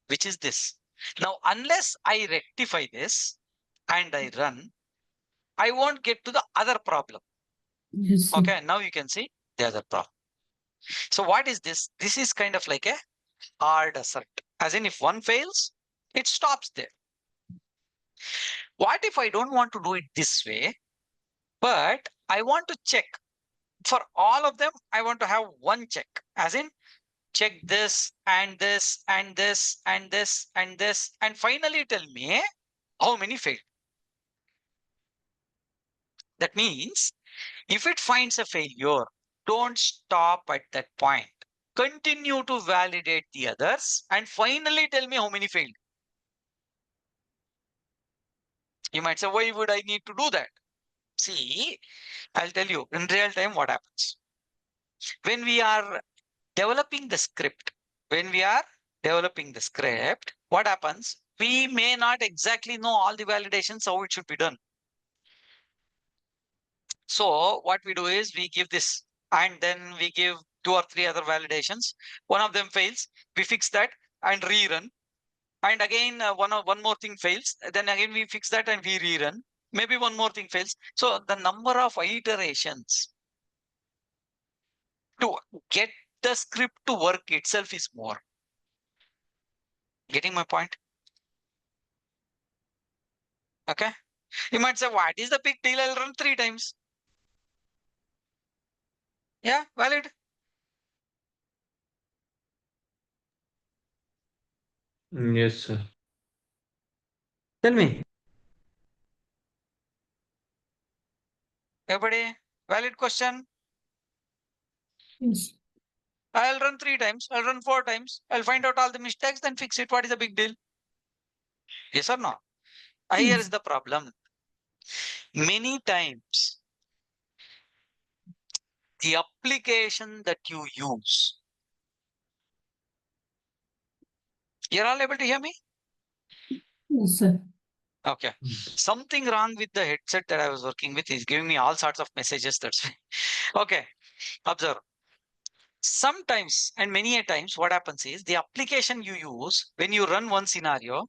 which is this. Now, unless I rectify this and I run, I won't get to the other problem. Yes, sir. Okay, now you can see the other problem. So what is this? This is kind of like a hard assert. As in, if one fails, it stops there. What if I don't want to do it this way, but I want to check for all of them? I want to have one check, as in check this and this and this and this and this, and finally tell me how many failed. That means if it finds a failure, don't stop at that point. Continue to validate the others and finally tell me how many failed. You might say, why would I need to do that? See, I'll tell you in real time what happens. When we are developing the script, what happens? We may not exactly know all the validations, how it should be done. So what we do is we give this and then we give 2 or 3 other validations. One of them fails, we fix that and rerun. And again, one more thing fails. Then again, we fix that and we rerun. Maybe one more thing fails. So the number of iterations to get the script to work itself is more. Getting my point? Okay. You might say, what is the big deal? I'll run 3 times. Yeah, valid. Yes, sir. Tell me. Everybody, valid question. Yes. I'll run 3 times. I'll run 4 times. I'll find out all the mistakes, then fix it. What is the big deal? Yes or no? Here is the problem. Many times, the application that you use. You're all able to hear me? Yes, sir. Okay. Something wrong with the headset that I was working with is giving me all sorts of messages. That's why. Okay. Observe. Sometimes and many a times, what happens is the application you use when you run one scenario,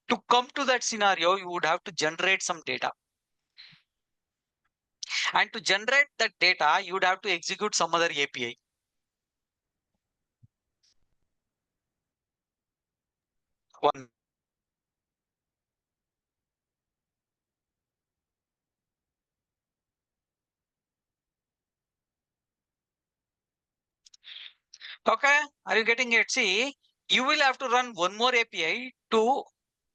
to come to that scenario, you would have to generate some data. And to generate that data, you would have to execute some other API. One. Okay, are you getting it? See, you will have to run one more API to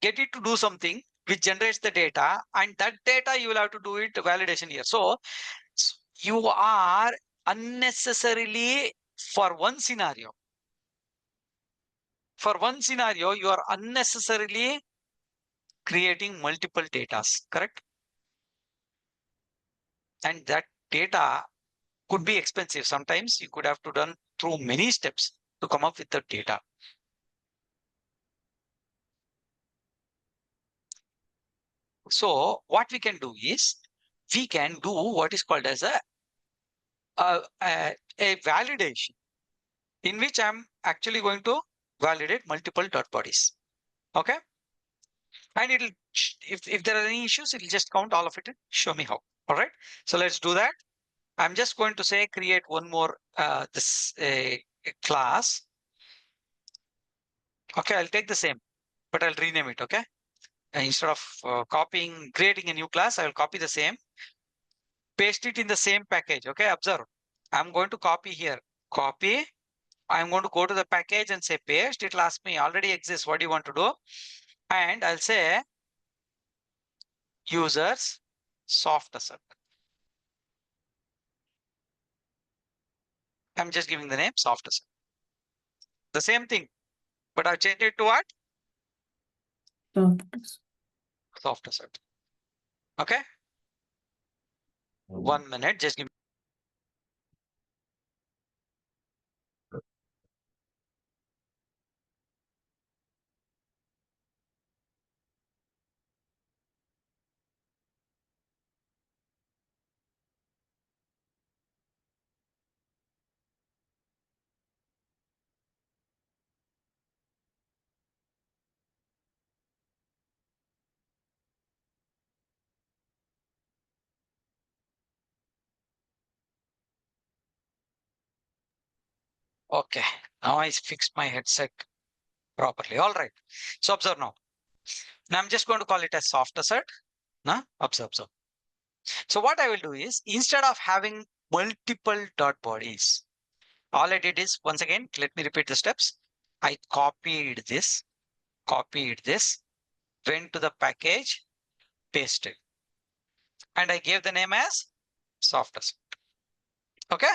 get it to do something. which generates the data, and that data you will have to do it validation here. So you are unnecessarily for one scenario. For one scenario, you are unnecessarily creating multiple datas, correct? And that data could be expensive. Sometimes you could have to done through many steps to come up with the data. So what we can do is we can do what is called as a validation, in which I'm actually going to validate multiple dot bodies. Okay. And it'll, if there are any issues, it'll just count all of it and show me how. All right. So let's do that. I'm just going to say create one more this class. Okay, I'll take the same, but I'll rename it. Okay. And instead of creating a new class, I will copy the same, paste it in the same package. Okay, observe. I'm going to copy here. Copy. I'm going to go to the package and say paste. It'll ask me already exists. What do you want to do? And I'll say users soft assert. I'm just giving the name soft assert. The same thing, but I've changed it to what? Soft assert. Okay. 1 minute. Just give me. Okay. Now I fixed my headset properly. All right. So observe now. Now I'm just going to call it as soft assert. Now observe. So what I will do is, instead of having multiple dot bodies, all I did is, once again, let me repeat the steps. I copied this, went to the package, pasted, and I gave the name as soft assert. Okay.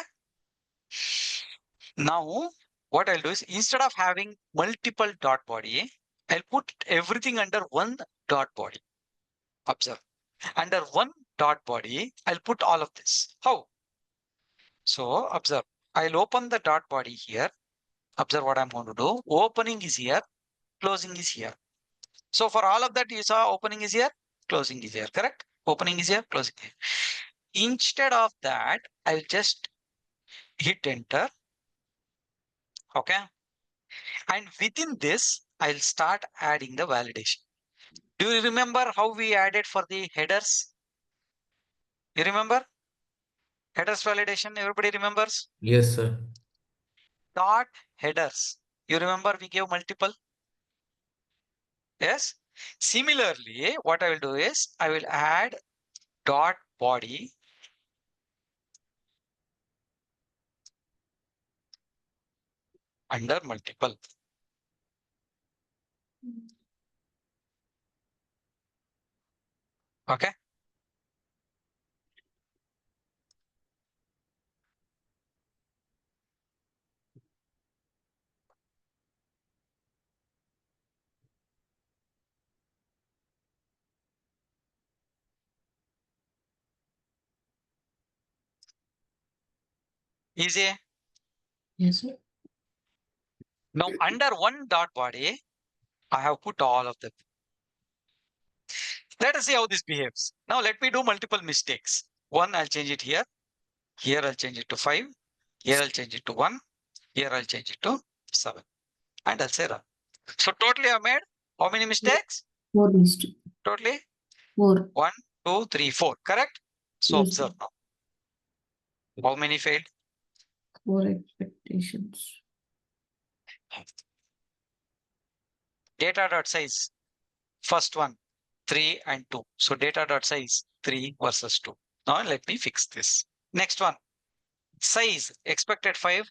Now what I'll do is, instead of having multiple dot body, I'll put everything under one dot body. Observe. Under one dot body, I'll put all of this. How? So observe. I'll open the dot body here. Observe what I'm going to do. Opening is here, closing is here. So for all of that, you saw opening is here, closing is here, correct? Opening is here, closing here. Instead of that, I'll just hit enter. Okay. And within this, I'll start adding the validation. Do you remember how we added for the headers? You remember? Headers validation, everybody remembers? Yes, sir. Dot headers. You remember we gave multiple? Yes. Similarly, what I will do is I will add dot body under multiple. Okay. Easy. Yes, sir. Now under one dot body, I have put all of them. Let us see how this behaves. Now let me do multiple mistakes. One, I'll change it here. Here I'll change it to 5. Here I'll change it to 1. Here I'll change it to 7. And I'll say run. So totally I made how many mistakes? 4 mistake. Totally 4. 1, 2, 3, 4. Correct? So Yes, observe now. How many failed? 4 expectations. Data dot size. First one, 3 and 2. So data dot size 3 versus 2. Now let me fix this. Next one. Size expected 5,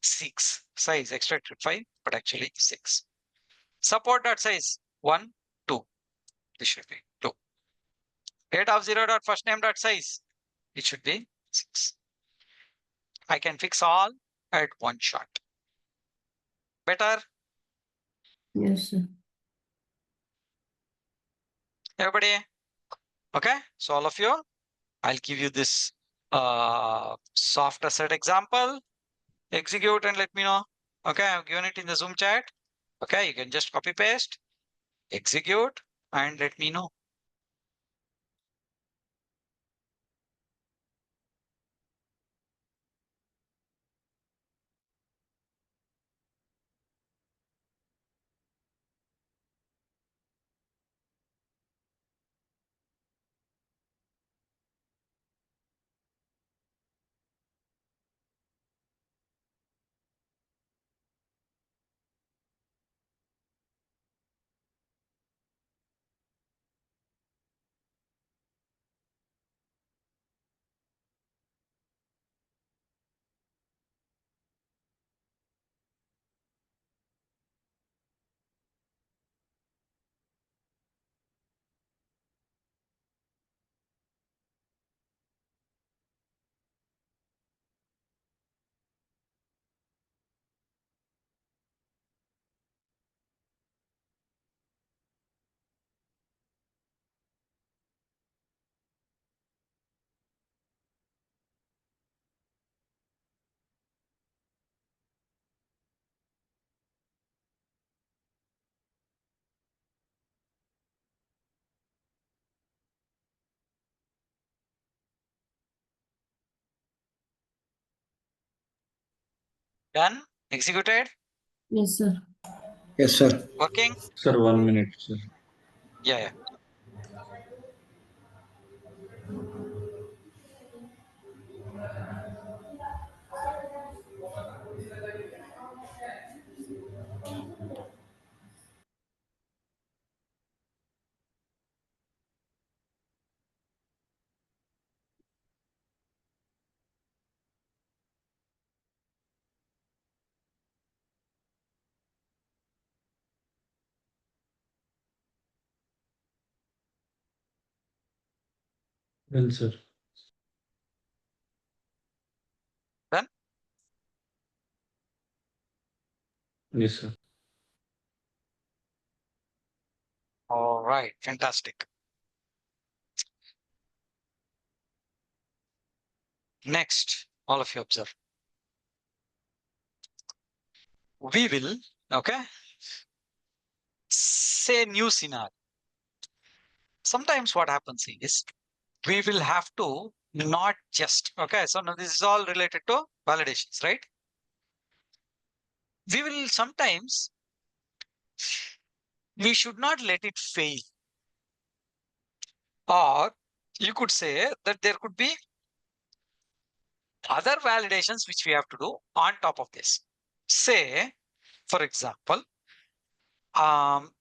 6. Size expected 5, but actually 6. Support dot size 1, 2. This should be 2. Rate of 0 dot first name dot size. It should be 6. I can fix all at one shot. Better? Yes, sir. Everybody? Okay. So all of you, I'll give you this soft asset example. Execute and let me know. Okay, I've given it in the Zoom chat. Okay, you can just copy paste, execute, and let me know. Done? Executed? Yes, sir. Yes, sir. Working? Sir, 1 minute, sir. Yeah. Well, sir. Done? Yes, sir. All right. Fantastic. Next, all of you observe. We will, okay, say new scenario. Sometimes what happens is we will have to not just, okay, so now this is all related to validations, right? We will sometimes, we should not let it fail. Or you could say that there could be other validations which we have to do on top of this. Say, for example, not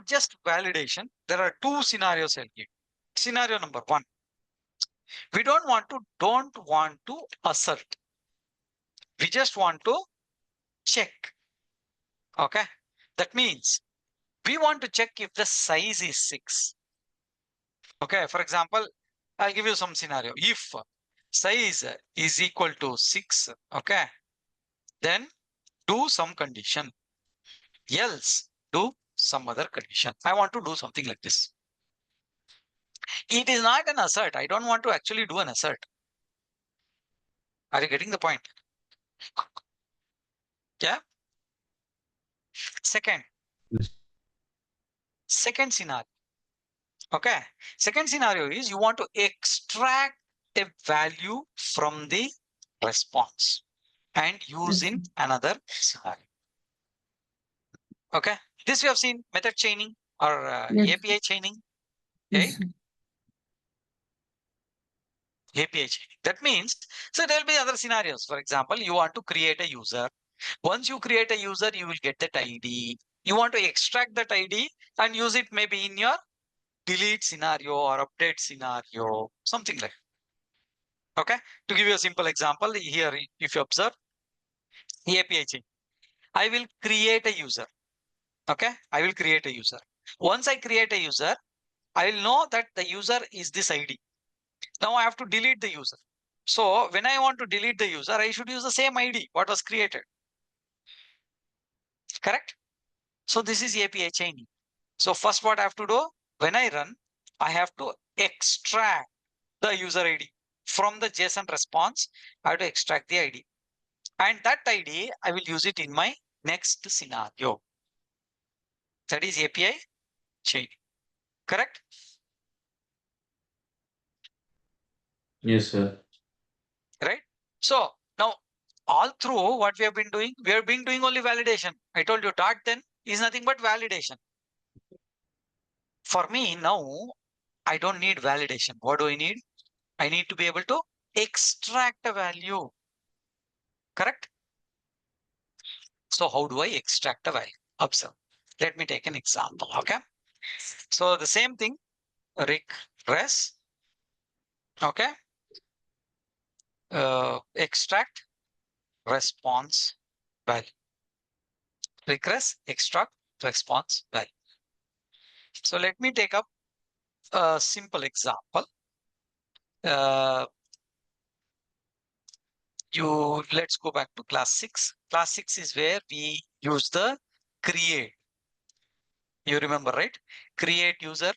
just validation, there are two scenarios I'll give. Scenario number 1, we don't want to assert. We just want to check. Okay. That means we want to check if the size is 6. Okay. For example, I'll give you some scenario. If size is equal to 6, okay, then do some condition. Else do some other condition. I want to do something like this. It is not an assert. I don't want to actually do an assert. Are you getting the point? Yeah. Second Yes. scenario. Okay. Second scenario is you want to extract a value from the response and use Yes, in another scenario. Okay. This we have seen method chaining or Yes. API chaining. Yes, Right? sir. API chaining. That means, so there will be other scenarios. For example, you want to create a user. Once you create a user, you will get that ID. You want to extract that ID and use it maybe in your delete scenario or update scenario, something like that. Okay. To give you a simple example, here, if you observe API chain, I will create a user. Okay. I will create a user. Once I create a user, I will know that the user is this ID. Now I have to delete the user. So when I want to delete the user, I should use the same ID what was created. Correct? So this is API chaining. So first what I have to do, when I run, I have to extract the user ID from the JSON response. I have to extract the ID. And that ID, I will use it in my next scenario. That is API chaining. Correct? Yes, sir. Right? So now all through what we have been doing, we have been doing only validation. I told you .10 is nothing but validation. For me now, I don't need validation. What do I need? I need to be able to extract a value. Correct? So how do I extract a value? Observe. Let me take an example. Okay. So the same thing, regress. Okay. Extract response value. Regress, extract response value. So let me take up a simple example. Let's go back to class 6. Class 6 is where we use the create. You remember, right? Create user.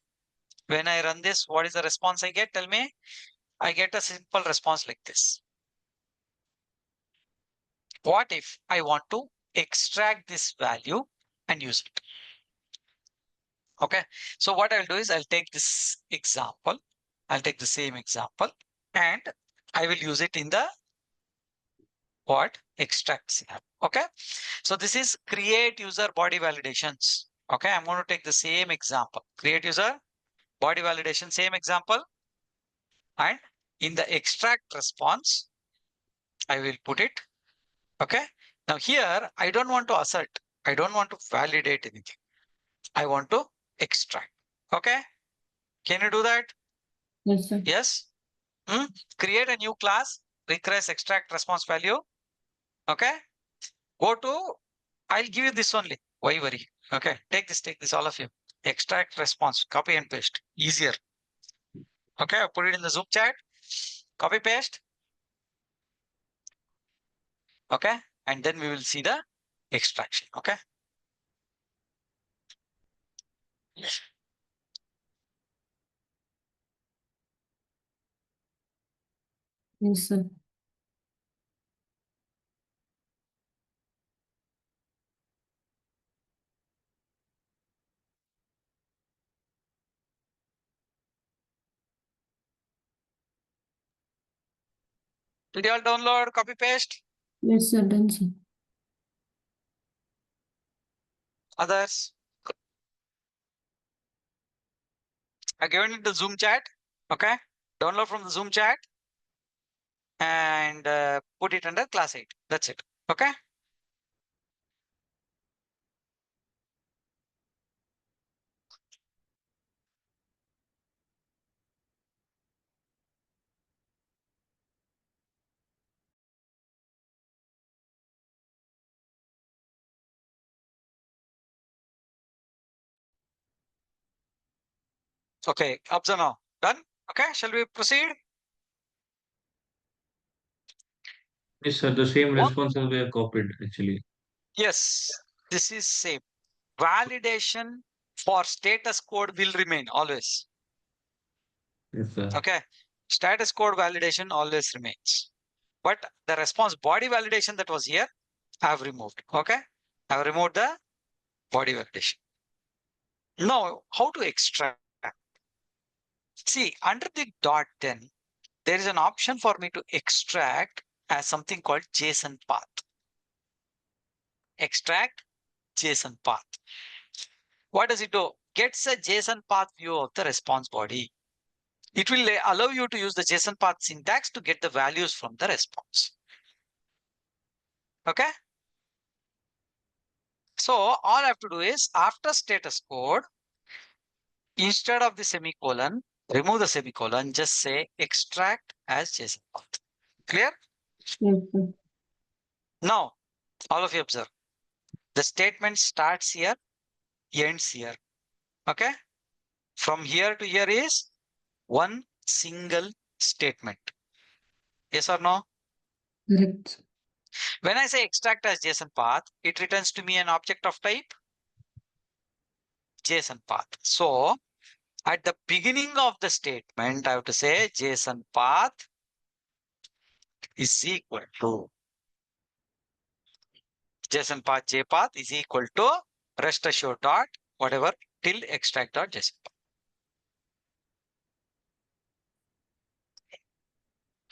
When I run this, what is the response I get? Tell me. I get a simple response like this. What if I want to extract this value and use it? Okay. So what I'll do is I'll take this example. I'll take the same example and I will use it in the what? Extract scenario. Okay. So this is create user body validations. Okay. I'm going to take the same example. Create user body validation, same example. And in the extract response, I will put it. Okay. Now here, I don't want to assert. I don't want to validate anything. I want to extract. Okay. Can you do that? Yes, sir. Yes. Create a new class, regress extract response value. Okay. Go to, I'll give you this only. Why worry? Okay. Take this, all of you. Extract response, copy and paste. Easier. Okay. I'll put it in the Zoom chat. Copy paste. Okay. And then we will see the extraction. Okay. Yes, sir. Did you all download, copy paste? Yes, sir. Done, sir. Others? I given it the Zoom chat. Okay. Download from the Zoom chat and put it under class 8. That's it. Okay. Okay. Observe now. Done. Okay. Shall we proceed? Yes, sir. The same What? responses were copied actually. Yes. This is same. Validation for status code will remain always. Yes, sir. Okay. Status code validation always remains. But the response body validation that was here, I have removed. Okay. I have removed the body validation. Now, how to extract? See, under the .10, there is an option for me to extract as something called JSON path. Extract JSON path. What does it do? Gets a JSON path view of the response body. It will allow you to use the JSON path syntax to get the values from the response. Okay. So all I have to do is after status code, instead of the semicolon, remove the semicolon, just say extract as JSON path. Clear? Yes, sir. Now, all of you observe. The statement starts here, ends here. Okay. From here to here is one single statement. Yes or no? Correct. When I say extract as JSON path, it returns to me an object of type JSON path. So at the beginning of the statement, I have to say JSON path is equal to JSON path JPath is equal to rest assured dot whatever till extract dot JSON path.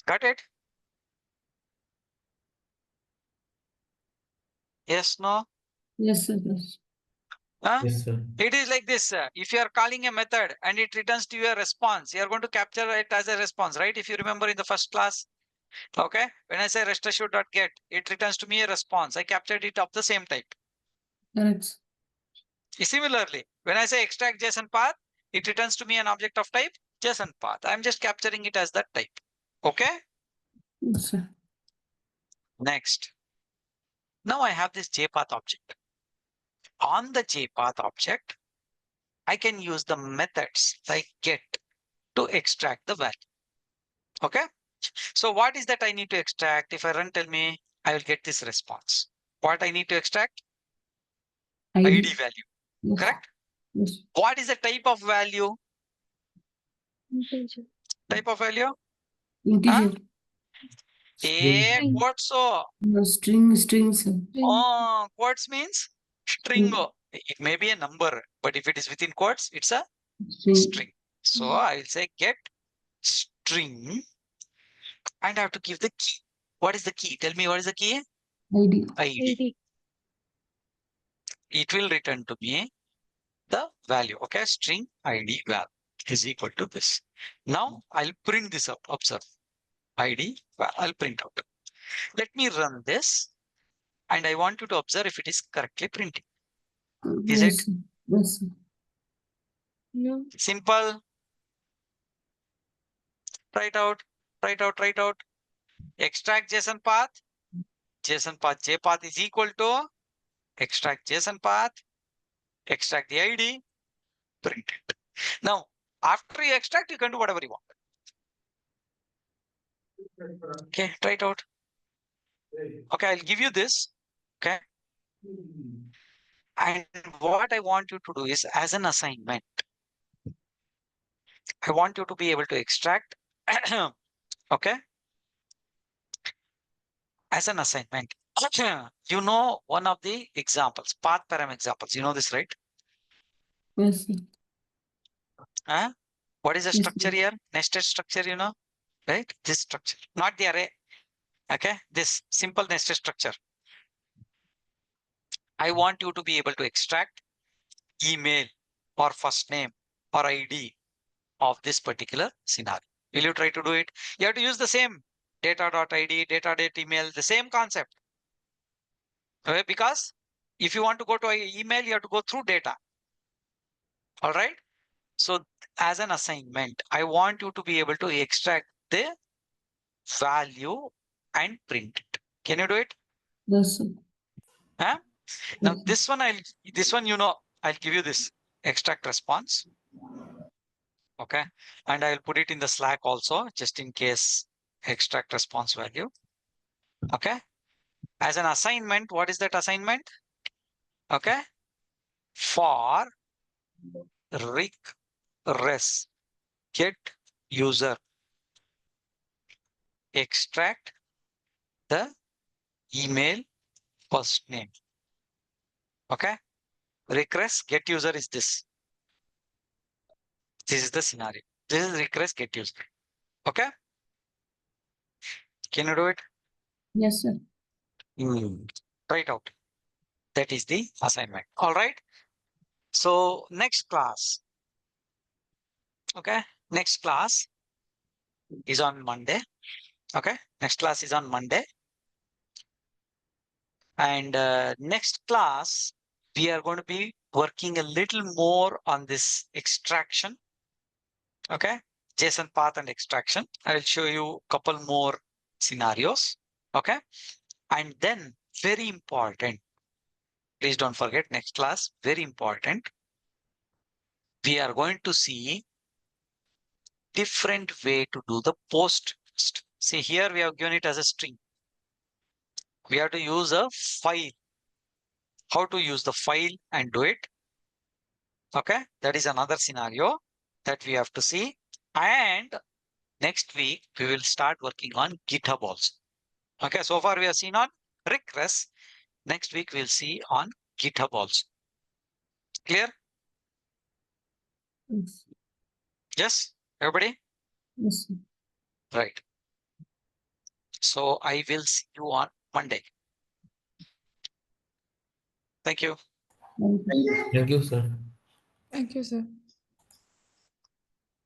Got it? Yes, no? Yes, sir. Yes. Huh? Yes, sir. It is like this. If you are calling a method and it returns to you a response, you are going to capture it as a response, right? If you remember in the first class. Okay. When I say rest assured dot get, it returns to me a response. I captured it of the same type. Correct. Similarly, when I say extract JSON path, it returns to me an object of type JSON path. I'm just capturing it as that type. Okay. Yes, sir. Next. Now I have this JPath object. On the JPath object, I can use the methods like get to extract the value. Okay. So what is that I need to extract? If I run, tell me, I will get this response. What I need to extract? ID value. Yes. Correct? Yes. What is the type of value? Integer. Type of value? Integer. A String. quotes. So, No, string, sir. String. quotes means string. String. It may be a number, but if it is within quotes, it's a String. string. So I will say get string and I have to give the key. What is the key? Tell me what is the key? ID. ID. ID. It will return to me the value. Okay, string ID val is equal to this. Now I'll print this out. Observe ID val. I'll print out. Let me run this and I want you to observe if it is correctly printing. Is Yes, it sir. Yes, sir. No. simple? Try it out. Try it out. Try it out. Extract JSON path. JSON path JPath is equal to extract JSON path. Extract the ID. Print it. Now, after you extract, you can do whatever you want. Okay, try it out. Okay, I'll give you this. Okay. And what I want you to do is as an assignment, I want you to be able to extract, okay, as an assignment. You know, one of the examples, path param examples, you know this, right? Yes, sir. What is the Yes, structure sir. here? Nested structure, you know, right? This structure, not the array. Okay, this simple nested structure. I want you to be able to extract email or first name or ID of this particular scenario. Will you try to do it? You have to use the same data.id, data.email, the same concept. Okay, because if you want to go to an email, you have to go through data. All right. So as an assignment, I want you to be able to extract the value and print it. Can you do it? Yes, sir. Huh? Now Yes, sir. this one, you know, I'll give you this extract response. Okay. And I'll put it in the Slack also, just in case extract response value. Okay. As an assignment, what is that assignment? Okay. For regress, get user, extract the email first name. Okay. Regress, get user is this. This is the scenario. This is regress, get user. Okay. Can you do it? Yes, sir. Try it out. That is the assignment. All right. So next class. Okay. Next class is on Monday. Okay. Next class is on Monday. And next class, we are going to be working a little more on this extraction. Okay. JSON path and extraction. I will show you a couple more scenarios. Okay. And then very important, please don't forget next class, very important. we are going to see different way to do the post. See here we have given it as a string. We have to use a file. How to use the file and do it? Okay, that is another scenario that we have to see. And next week we will start working on GitHub also. Okay, so far we have seen on regress. Next week we'll see on GitHub also. Clear? Yes. Yes, everybody? Yes, sir. Right. So I will see you on Monday. Thank you. Thank you. Thank you. Thank you, sir. Thank you, sir.